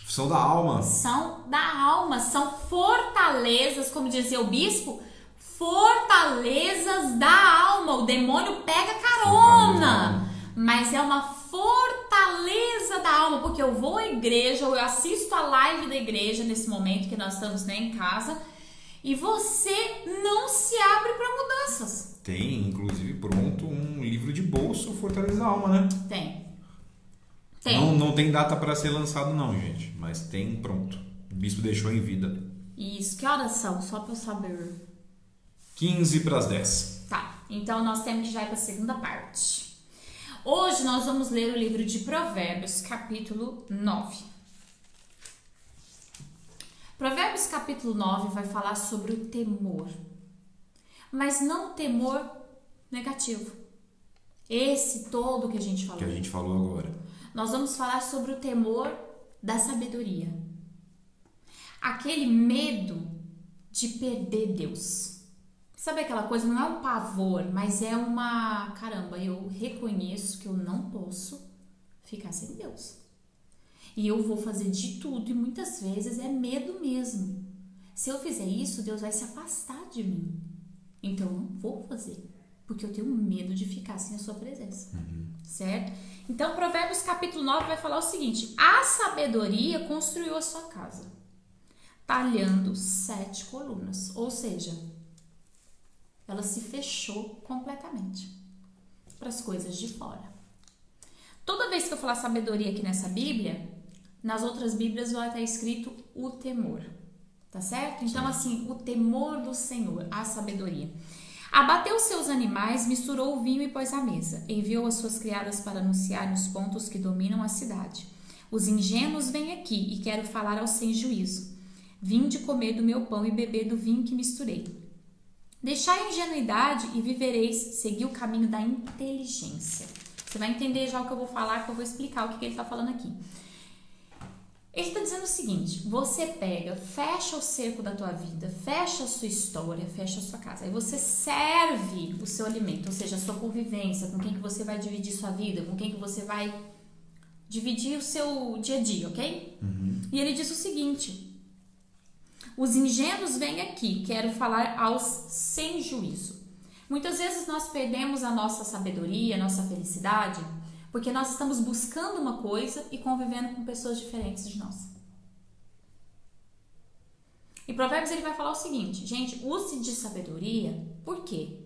São da alma. São da alma, são fortalezas, como dizia o bispo, fortalezas da alma. O demônio pega carona, mas é uma fortaleza da alma, porque eu vou à igreja, eu assisto a live da igreja nesse momento que nós estamos em casa, e você não se abre para mudanças. Tem, inclusive, pronto um livro de bolso, Fortaleza da Alma, né? Tem. Não tem data para ser lançado não, gente, mas tem pronto. O bispo deixou em vida. Isso, que horas são? Só para eu saber. 15 para as 10. Tá, então nós temos que já ir para a segunda parte. Hoje nós vamos ler o livro de Provérbios, capítulo 9. Provérbios, capítulo 9 vai falar sobre o temor, mas não o temor negativo. Esse todo que a gente falou. Que a gente falou agora. Nós vamos falar sobre o temor da sabedoria. Aquele medo de perder Deus. Sabe aquela coisa, não é um pavor, mas é uma... Caramba, eu reconheço que eu não posso ficar sem Deus. E eu vou fazer de tudo, e muitas vezes é medo mesmo. Se eu fizer isso, Deus vai se afastar de mim. Então eu não vou fazer, porque eu tenho medo de ficar sem a sua presença. Certo? Então, Provérbios capítulo 9 vai falar o seguinte: a sabedoria construiu a sua casa, talhando 7 colunas. Ou seja, ela se fechou completamente para as coisas de fora. Toda vez que eu falar sabedoria aqui nessa Bíblia, nas outras Bíblias vai estar escrito o temor. Tá certo? Então, assim, o temor do Senhor, a sabedoria. Abateu seus animais, misturou o vinho e pôs à mesa. Enviou as suas criadas para anunciar os pontos que dominam a cidade. Os ingênuos vêm aqui e quero falar aos sem juízo. Vinde comer do meu pão e beber do vinho que misturei. Deixai a ingenuidade e vivereis. Segui o caminho da inteligência. Você vai entender já o que eu vou falar, que eu vou explicar o que ele está falando aqui. Ele está dizendo o seguinte: você pega, fecha o cerco da tua vida, fecha a sua história, fecha a sua casa. Aí você serve o seu alimento, ou seja, a sua convivência, com quem que você vai dividir sua vida, com quem que você vai dividir o seu dia a dia, ok? E ele diz o seguinte: os ingênuos vêm aqui, quero falar aos sem juízo. Muitas vezes nós perdemos a nossa sabedoria, a nossa felicidade, porque nós estamos buscando uma coisa e convivendo com pessoas diferentes de nós. E Provérbios ele vai falar o seguinte: gente, use de sabedoria. Por quê?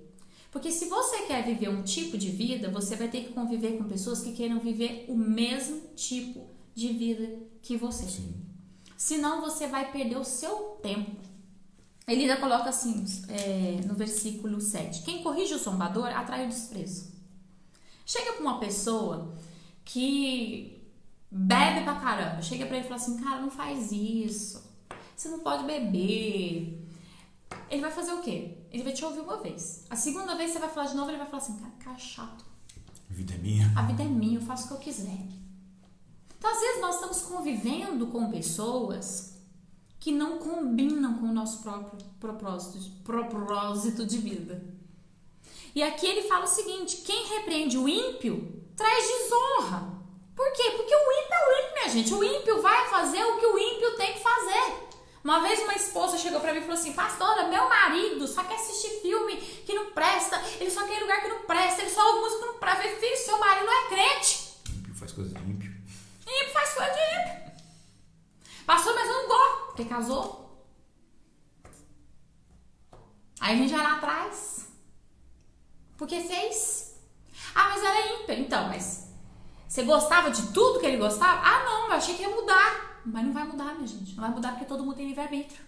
Porque se você quer viver um tipo de vida, você vai ter que conviver com pessoas que queiram viver o mesmo tipo de vida que você. Sim. Senão você vai perder o seu tempo. Ele ainda coloca assim, no versículo 7. Quem corrige o zombador atrai o desprezo. Chega pra uma pessoa que bebe pra caramba. Chega pra ele e fala assim: cara, não faz isso. Você não pode beber. Ele vai fazer o quê? Ele vai te ouvir uma vez. A segunda vez você vai falar de novo, ele vai falar assim: cara, chato. A vida é minha. A vida é minha, eu faço o que eu quiser. Então, às vezes, nós estamos convivendo com pessoas que não combinam com o nosso próprio propósito de vida. E aqui ele fala o seguinte: quem repreende o ímpio traz desonra. Por quê? Porque o ímpio é o ímpio, minha gente. O ímpio vai fazer o que o ímpio tem que fazer. Uma vez uma esposa chegou pra mim e falou assim: pastora, meu marido só quer assistir filme que não presta, ele só quer lugar que não presta, ele só ouve música que não presta. Eu falei: filho, seu marido não é crente. Ímpio faz coisa de ímpio. Porque casou. Aí a gente vai lá atrás. Porque fez. Ah, mas ela é ímpia. Então, mas você gostava de tudo que ele gostava? Ah, não, eu achei que ia mudar. Mas não vai mudar, minha gente. Não vai mudar porque todo mundo tem livre-arbítrio.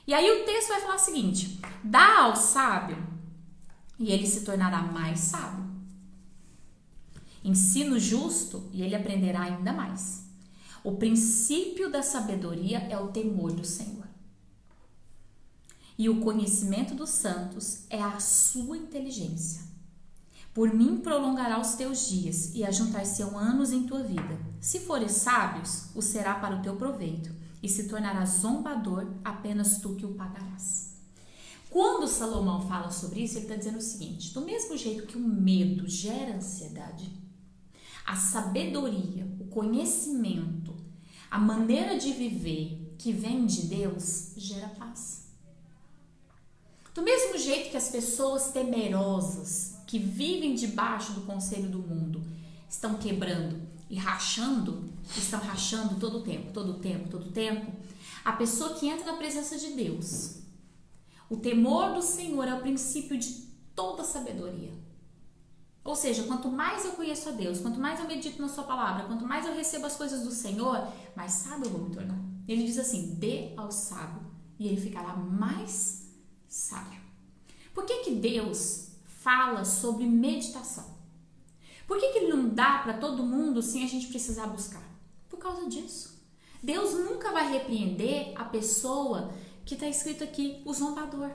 E aí o texto vai falar o seguinte: dá ao sábio e ele se tornará mais sábio. Ensina o justo e ele aprenderá ainda mais. O princípio da sabedoria é o temor do Senhor. E o conhecimento dos santos é a sua inteligência. Por mim prolongará os teus dias e ajuntar-se-ão anos em tua vida. Se fores sábios, o será para o teu proveito e se tornará zombador, apenas tu que o pagarás. Quando Salomão fala sobre isso, ele está dizendo o seguinte: do mesmo jeito que o medo gera ansiedade, a sabedoria, o conhecimento, a maneira de viver que vem de Deus gera paz. Do mesmo jeito que as pessoas temerosas que vivem debaixo do conselho do mundo estão quebrando e estão rachando todo o tempo, a pessoa que entra na presença de Deus, o temor do Senhor é o princípio de toda sabedoria. Ou seja, quanto mais eu conheço a Deus, quanto mais eu medito na sua palavra, quanto mais eu recebo as coisas do Senhor, mais sábio eu vou me tornar. Ele diz assim: dê ao sábio e ele ficará mais sábio. Por que Deus fala sobre meditação? Por que ele não dá para todo mundo sem a gente precisar buscar? Por causa disso. Deus nunca vai repreender a pessoa que está escrito aqui, o zombador.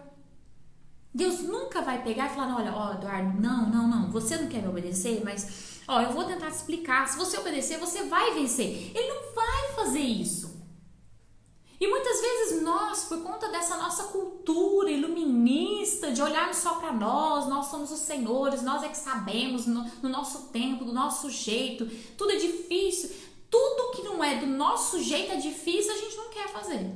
Deus nunca vai pegar e falar: olha, Eduardo, não, você não quer me obedecer, mas eu vou tentar te explicar. Se você obedecer, você vai vencer. Ele não vai fazer isso. E muitas vezes nós, por conta dessa nossa cultura iluminista, de olharmos só para nós somos os senhores, nós é que sabemos, no nosso tempo, do nosso jeito, tudo é difícil, tudo que não é do nosso jeito é difícil, a gente não quer fazer.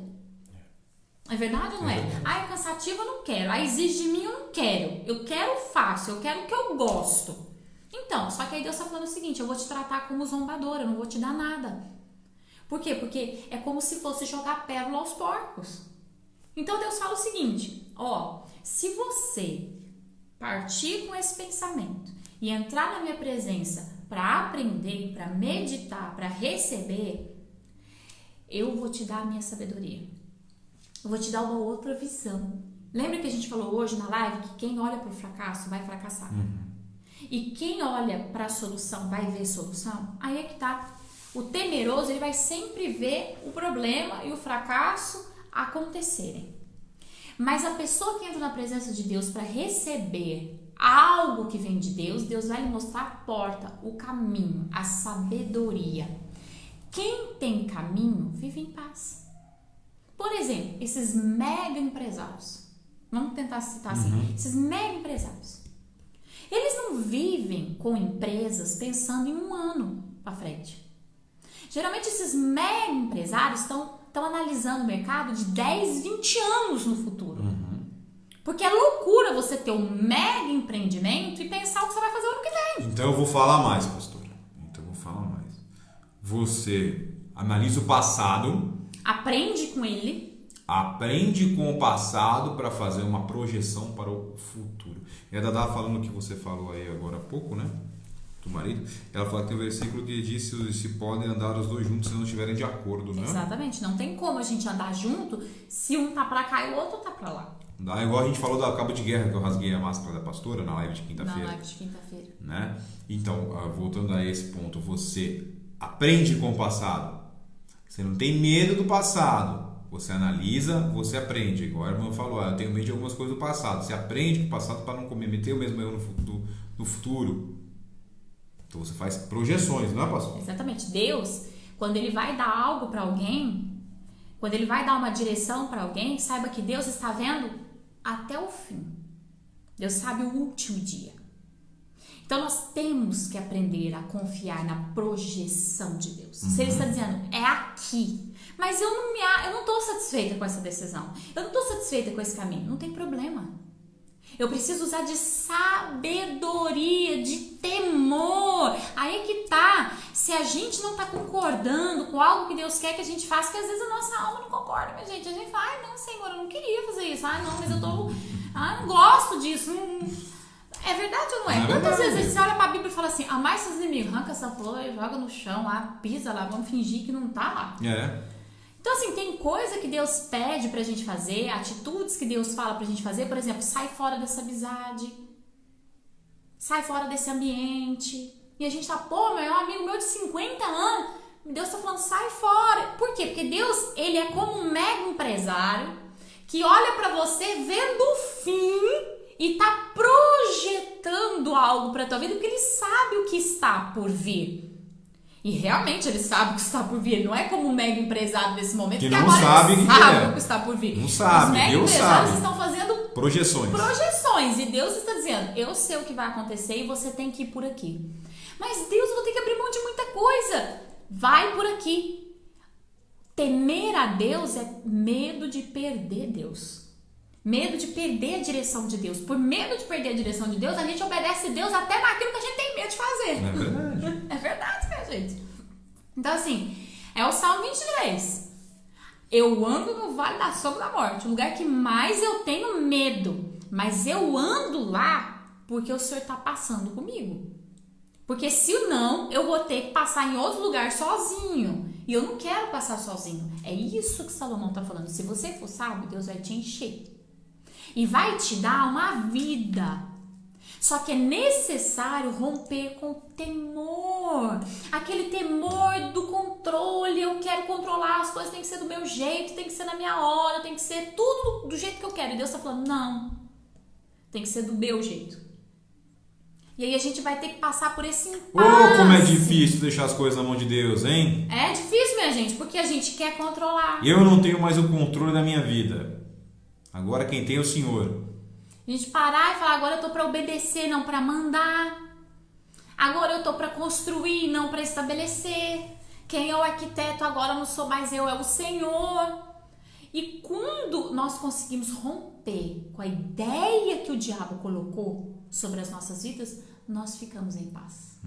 É verdade ou não é? É cansativo, eu não quero. Exige de mim, eu não quero. Eu quero fácil, eu quero o que eu gosto. Então, só que aí Deus está falando o seguinte: eu vou te tratar como zombador, eu não vou te dar nada. Por quê? Porque é como se fosse jogar pérola aos porcos. Então Deus fala o seguinte: se você partir com esse pensamento e entrar na minha presença para aprender, para meditar, para receber, eu vou te dar a minha sabedoria. Eu vou te dar uma outra visão. Lembra que a gente falou hoje na live que quem olha para o fracasso vai fracassar? E quem olha para a solução vai ver solução? Aí é que tá. O temeroso, ele vai sempre ver o problema e o fracasso acontecerem. Mas a pessoa que entra na presença de Deus para receber algo que vem de Deus, Deus vai lhe mostrar a porta, o caminho, a sabedoria. Quem tem caminho, vive em paz. Por exemplo, esses mega empresários. Vamos tentar citar assim. Esses mega empresários. Eles não vivem com empresas pensando em um ano para frente. Geralmente esses mega empresários estão analisando o mercado de 10, 20 anos no futuro. Porque é loucura você ter um mega empreendimento e pensar o que você vai fazer o ano que vem. Então eu vou falar mais, pastora. Você analisa o passado. Aprende com ele. Aprende com o passado para fazer uma projeção para o futuro. E a Dada falando o que você falou aí agora há pouco, né? Do marido, ela fala que tem um versículo que diz se podem andar os dois juntos se não estiverem de acordo, né? Exatamente, não tem como a gente andar junto se um tá pra cá e o outro tá pra lá. É igual a gente falou do cabo de guerra, que eu rasguei a máscara da pastora na live de quinta-feira. Né? Então, voltando a esse ponto, você aprende com o passado. Você não tem medo do passado. Você analisa, você aprende. Igual a irmã falou, eu tenho medo de algumas coisas do passado. Você aprende com o passado para não cometer o mesmo erro no futuro. Então você faz projeções, não é, pastor? Exatamente. Deus, quando ele vai dar algo para alguém, quando ele vai dar uma direção para alguém, saiba que Deus está vendo até o fim. Deus sabe o último dia. Então nós temos que aprender a confiar na projeção de Deus. Se ele está dizendo, é aqui, mas eu não estou satisfeita com essa decisão, eu não estou satisfeita com esse caminho, não tem problema. Eu preciso usar de sabedoria, de temor. Aí é que tá. se a gente não está concordando com algo que Deus quer que a gente faça, que às vezes a nossa alma não concorda, minha gente. A gente fala, não, Senhor, eu não queria fazer isso. Não, mas eu não gosto disso. É verdade ou não é? Quantas vezes você olha para a Bíblia e fala assim, amar seus inimigos, arranca essa flor, joga no chão lá, pisa lá, vamos fingir que não tá lá. Então, assim, tem coisa que Deus pede pra gente fazer, atitudes que Deus fala pra gente fazer, por exemplo, sai fora dessa amizade, sai fora desse ambiente. E a gente tá, pô, meu amigo meu de 50 anos, Deus tá falando, sai fora. Por quê? Porque Deus, ele é como um mega empresário que olha pra você vendo o fim e tá projetando algo pra tua vida, porque ele sabe o que está por vir. E realmente ele sabe o que está por vir. Ele não é como um mega empresário desse momento que não sabe o que está por vir. Não sabe, os mega Deus empresários sabe. Estão fazendo projeções. E Deus está dizendo, eu sei o que vai acontecer e você tem que ir por aqui. Mas Deus, eu vou ter que abrir mão de muita coisa. Vai por aqui. Temer a Deus é medo de perder Deus. Medo de perder a direção de Deus. Por medo de perder a direção de Deus, a gente obedece a Deus até naquilo que a gente tem medo de fazer. É verdade. É verdade, minha gente. Então, assim, é o Salmo 23. Eu ando no vale da sombra da morte, o lugar que mais eu tenho medo. Mas eu ando lá porque o Senhor está passando comigo. Porque se não, eu vou ter que passar em outro lugar sozinho. E eu não quero passar sozinho. É isso que Salomão está falando. Se você for sábio, Deus vai te encher. E vai te dar uma vida. Só que é necessário romper com o temor. Aquele temor do controle. Eu quero controlar, as coisas tem que ser do meu jeito, tem que ser na minha hora, tem que ser tudo do jeito que eu quero. E Deus está falando, não. Tem que ser do meu jeito. E aí a gente vai ter que passar por esse impasse. Como é difícil deixar as coisas na mão de Deus, hein? É difícil, minha gente, porque a gente quer controlar. Eu não tenho mais o controle da minha vida. Agora quem tem é o Senhor. A gente parar e falar, agora eu tô para obedecer, não para mandar. Agora eu tô para construir, não para estabelecer. Quem é o arquiteto agora não sou mais eu, é o Senhor. E quando nós conseguimos romper com a ideia que o diabo colocou sobre as nossas vidas, nós ficamos em paz.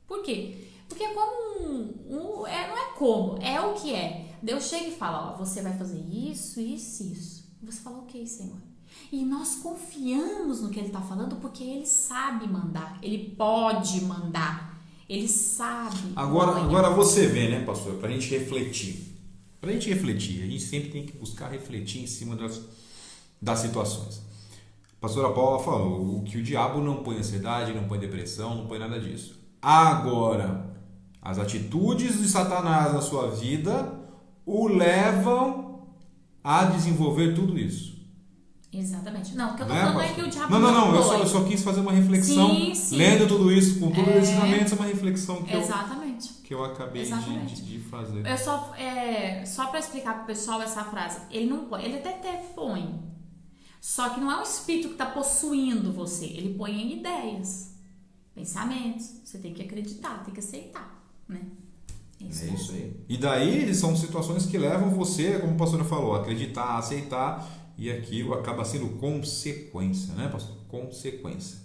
Por quê? Porque é como não é como, é o que é. Deus chega e fala, ó, você vai fazer isso, isso, isso. E você fala, ok, Senhor. E nós confiamos no que Ele está falando porque Ele sabe mandar, Ele pode mandar, Ele sabe. Agora você vê, né, pastor, pra gente refletir. Pra gente refletir, a gente sempre tem que buscar refletir em cima das situações. A pastora Paula falou que o diabo não põe ansiedade, não põe depressão, não põe nada disso. Agora, as atitudes de Satanás na sua vida o levam a desenvolver tudo isso. Exatamente. Não, o que eu tô falando é que o diabo não, eu só quis fazer uma reflexão. Sim. Lendo tudo isso, com todos os ensinamentos, é uma reflexão que eu acabei de fazer. Eu só para explicar pro pessoal essa frase, ele não põe, ele até põe. Só que não é um espírito que está possuindo você, ele põe em ideias, pensamentos. Você tem que acreditar, tem que aceitar, né? É isso aí. E daí são situações que levam você, como a pastora falou, a acreditar, a aceitar, e aquilo acaba sendo consequência, né, pastor? Consequência.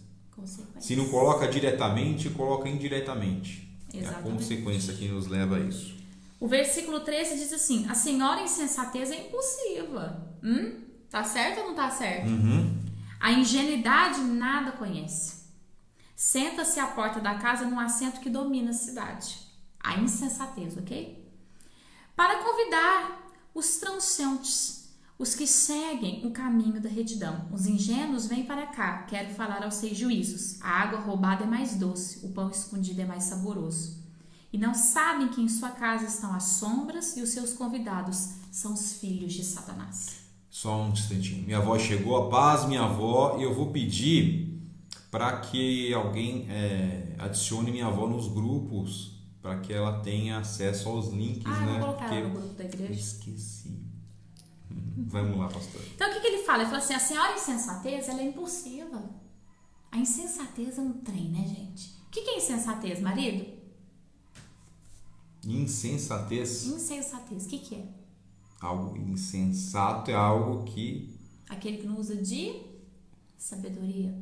Se não coloca diretamente, coloca indiretamente. Exatamente. É a consequência que nos leva a isso. O versículo 13 diz assim, a senhora insensatez é impulsiva. Tá certo ou não tá certo? A ingenuidade nada conhece. Senta-se à porta da casa num assento que domina a cidade. A insensatez, ok? Para convidar os transeuntes, os que seguem o caminho da retidão. Os ingênuos vêm para cá, quero falar aos seus juízos. A água roubada é mais doce, o pão escondido é mais saboroso. E não sabem que em sua casa estão as sombras e os seus convidados são os filhos de Satanás. Só um instantinho. Minha avó chegou, a paz, minha avó, e eu vou pedir para que alguém adicione minha avó nos grupos, para que ela tenha acesso aos links, né? Eu vou colocar ela no grupo da igreja. Esqueci. Vamos lá, pastor. Então, o que ele fala? Ele fala assim, a senhora insensatez, ela é impulsiva. A insensatez é um trem, né, gente? O que é insensatez, marido? Insensatez? Insensatez, o que é? Algo insensato é algo que... Aquele que não usa de sabedoria.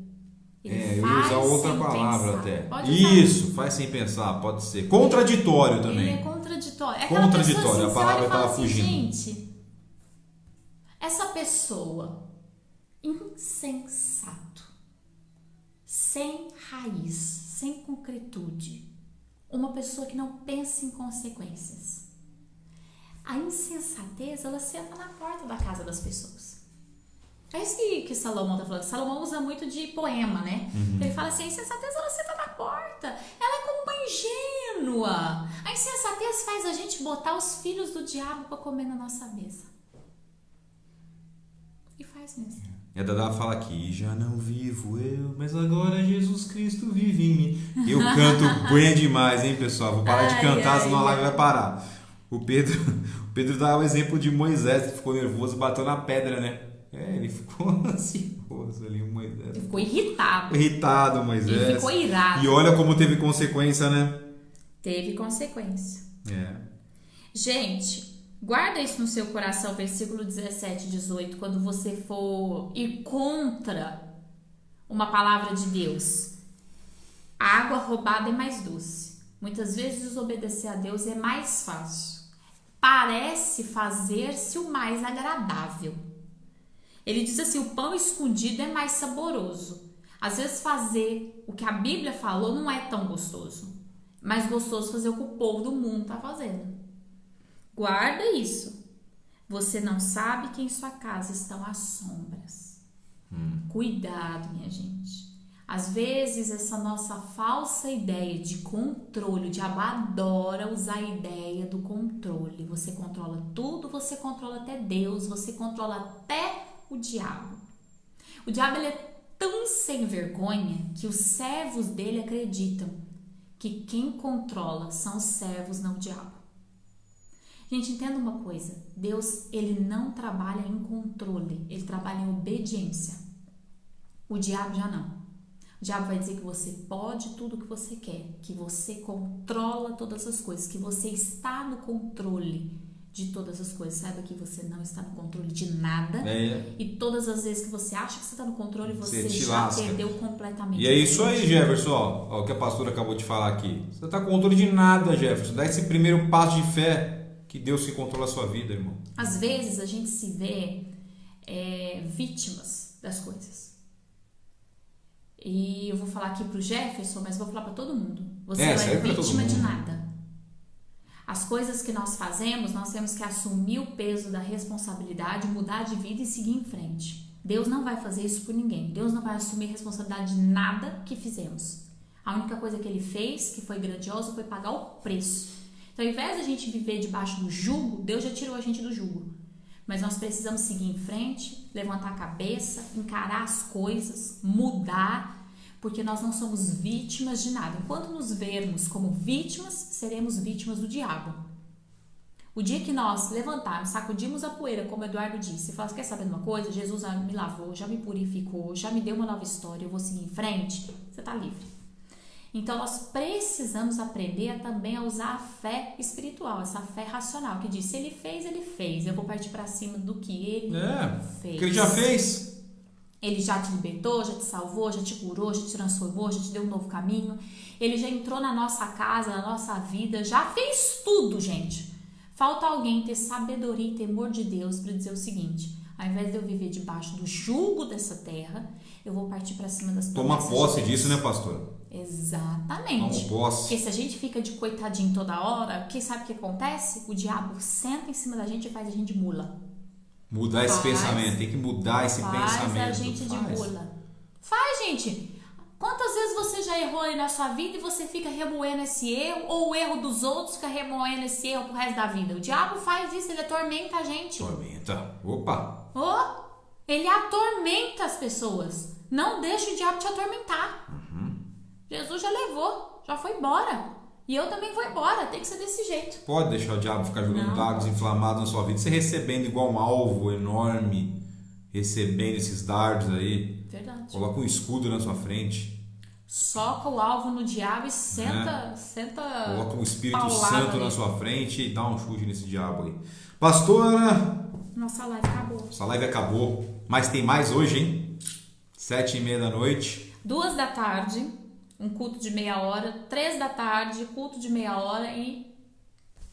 Eu ia usar outra palavra até. Pode faz sem pensar, pode ser. Contraditório também. Ele é contraditório. É contraditório, assim, a palavra estava assim, fugindo. gente, essa pessoa insensato, sem raiz, sem concretude, uma pessoa que não pensa em consequências. A insensatez, ela senta na porta da casa das pessoas. É isso que Salomão está falando. Salomão usa muito de poema, né? Ele fala assim, a insensatez, ela senta na porta. Ela é como uma ingênua. A insensatez faz a gente botar os filhos do diabo para comer na nossa mesa. E faz mesmo. E a Dada fala aqui, já não vivo eu, mas agora Jesus Cristo vive em mim. Eu canto bem demais, hein, pessoal? Vou parar de cantar, senão a live vai parar. O Pedro dá o exemplo de Moisés, que ficou nervoso e bateu na pedra, né? Ele ficou ansioso ali, Moisés. Ele ficou irritado. Irritado, Moisés. Ele ficou irado. E olha como teve consequência, né? Teve consequência. É. Gente, guarda isso no seu coração, versículo 17 e 18, quando você for ir contra uma palavra de Deus. A água roubada é mais doce. Muitas vezes desobedecer a Deus é mais fácil. Parece fazer-se o mais agradável. Ele diz assim, o pão escondido é mais saboroso. Às vezes fazer o que a Bíblia falou não é tão gostoso. Mais gostoso fazer o que o povo do mundo está fazendo. Guarda isso. Você não sabe que em sua casa estão as sombras. Cuidado, minha gente. Às vezes essa nossa falsa ideia de controle, o diabo adora usar a ideia do controle. Você controla tudo, você controla até Deus, você controla até o diabo. O diabo ele é tão sem vergonha que os servos dele acreditam que quem controla são os servos, não o diabo. Gente, entenda uma coisa. Deus, ele não trabalha em controle, ele trabalha em obediência. O diabo já não. O diabo vai dizer que você pode tudo o que você quer, que você controla todas as coisas, que você está no controle de todas as coisas. Saiba que você não está no controle de nada. E todas as vezes que você acha que você está no controle, você já perdeu completamente. E é isso aí, Jefferson. Ó, o que a pastora acabou de falar aqui. Você não está com controle de nada, Jefferson. Dá esse primeiro passo de fé que Deus que controla a sua vida, irmão. Às vezes a gente se vê vítimas das coisas. E eu vou falar aqui pro Jefferson, mas vou falar para todo mundo. Você não é vítima de nada. As coisas que nós fazemos, nós temos que assumir o peso da responsabilidade, mudar de vida e seguir em frente. Deus não vai fazer isso por ninguém. Deus não vai assumir responsabilidade de nada que fizemos. A única coisa que ele fez, que foi grandiosa, foi pagar o preço. Então, ao invés de a gente viver debaixo do jugo, Deus já tirou a gente do jugo. Mas nós precisamos seguir em frente, levantar a cabeça, encarar as coisas, mudar, porque nós não somos vítimas de nada. Enquanto nos vermos como vítimas, seremos vítimas do diabo. O dia que nós levantarmos, sacudimos a poeira, como o Eduardo disse, e falarmos, quer saber de uma coisa? Jesus já me lavou, já me purificou, já me deu uma nova história, eu vou seguir em frente, você está livre. Então, nós precisamos aprender também a usar a fé espiritual, essa fé racional, que diz, se ele fez, eu vou partir para cima do que ele fez. Porque ele já fez. Ele já te libertou, já te salvou, já te curou, já te transformou, já te deu um novo caminho. Ele já entrou na nossa casa, na nossa vida, já fez tudo, gente. Falta alguém ter sabedoria e temor de Deus para dizer o seguinte, ao invés de eu viver debaixo do jugo dessa terra, eu vou partir para cima das promessas. Toma posse disso, né, pastor? Exatamente. Toma posse. Porque se a gente fica de coitadinho toda hora, quem sabe o que acontece? O diabo senta em cima da gente e faz a gente de mula. Mudar esse pensamento, tem que mudar esse pensamento. Faz a gente de mula. Faz, gente. Quantas vezes você já errou aí na sua vida e você fica remoendo esse erro, ou o erro dos outros fica remoendo esse erro pro resto da vida? O diabo faz isso, ele atormenta a gente. Atormenta. Opa! Ele atormenta as pessoas. Não deixa o diabo te atormentar. Jesus já levou, já foi embora. E eu também vou embora, tem que ser desse jeito. Pode deixar o diabo ficar jogando dardos inflamados na sua vida, você recebendo igual um alvo enorme, recebendo esses dardos aí. Verdade. Coloca um escudo na sua frente. Soca o alvo no diabo e senta coloca um Espírito paulada Santo ali na sua frente e dá um chute nesse diabo aí. Pastora! Nossa live acabou. Nossa live acabou. Mas tem mais hoje, hein? 7h30 da noite. 2 da tarde, um culto de meia hora, 3 da tarde, culto de meia hora e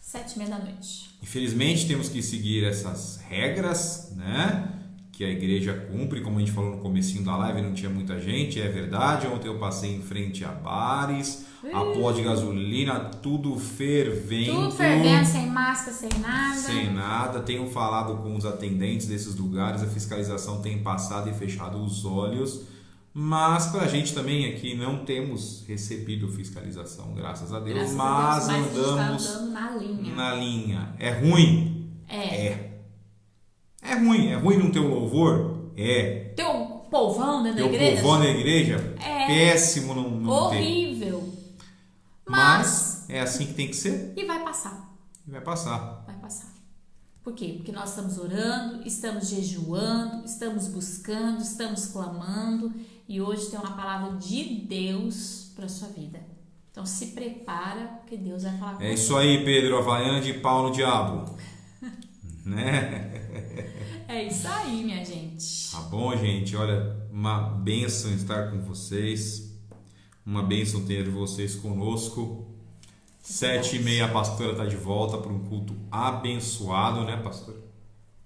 7h30 da noite. Infelizmente temos que seguir essas regras, né? Que a igreja cumpre, como a gente falou no comecinho da live, não tinha muita gente, é verdade. Ontem eu passei em frente a bares, a pó de gasolina, tudo fervendo. Tudo fervendo, sem máscara, sem nada. Sem nada. Tenho falado com os atendentes desses lugares, a fiscalização tem passado e fechado os olhos. Mas pra gente também aqui não temos recebido fiscalização, graças a Deus. Graças mas a Deus, mas andamos a gente tá andando na linha. na linha. É ruim? É ruim não ter um louvor? É. Ter um povão dentro da Ter igreja? um povão na igreja? É. Péssimo não ter. Horrível. Mas é assim que tem que ser. E vai passar. E vai passar. Vai passar. Por quê? Porque nós estamos orando, estamos jejuando, estamos buscando, estamos clamando e hoje tem uma palavra de Deus para sua vida. Então se prepara que Deus vai falar com você. É isso aí, Pedro. Havaiana de pau no diabo. Né? É isso aí, minha gente. Tá bom, gente? Olha, uma bênção estar com vocês. Uma bênção ter vocês conosco. 7h30 a pastora está de volta para um culto abençoado, né, pastora?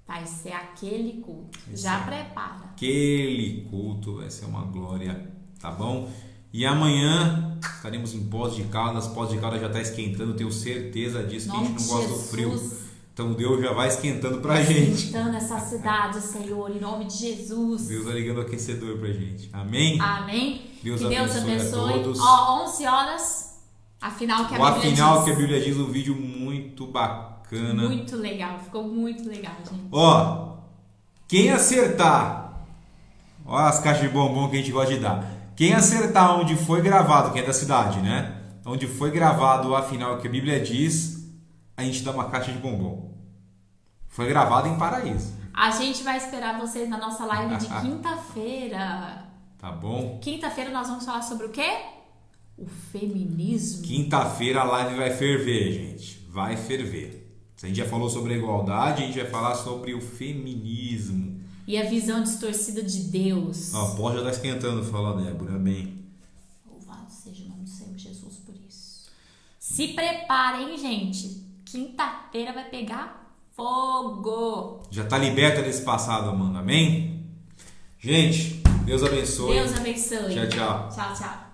Vai ser aquele culto. Já prepara. Aquele culto vai ser uma glória, tá bom? E amanhã estaremos em Poços de Caldas. Poços de Caldas já está esquentando, tenho certeza disso, que a gente não gosta do frio. Então Deus já vai esquentando pra gente. Esquentando essa cidade, Senhor, em nome de Jesus. Deus vai ligando o aquecedor pra gente. Amém? Amém. Deus que Deus abençoe. a todos. Ó, 11 horas, afinal que a Bíblia diz. Que a Bíblia diz, um vídeo muito bacana. Muito legal, ficou muito legal, gente. Ó, quem acertar, ó as caixas de bombom que a gente gosta de dar. Quem acertar onde foi gravado, quem é da cidade, né? Onde foi gravado, afinal que a Bíblia diz, a gente dá uma caixa de bombom. Foi gravado em Paraíso. A gente vai esperar vocês na nossa live de quinta-feira. Tá bom? Quinta-feira nós vamos falar sobre o quê? O feminismo. Quinta-feira a live vai ferver, gente. Vai ferver. A gente já falou sobre a igualdade, a gente vai falar sobre o feminismo. E a visão distorcida de Deus. Ó, pode já tá esquentando, fala Débora. Bem. Louvado seja o nome do Senhor Jesus por isso. Se preparem, gente. Quinta-feira vai pegar fogo. Já tá liberta desse passado, Amanda. Amém? Gente, Deus abençoe. Deus abençoe. Tchau, tchau. Tchau, tchau.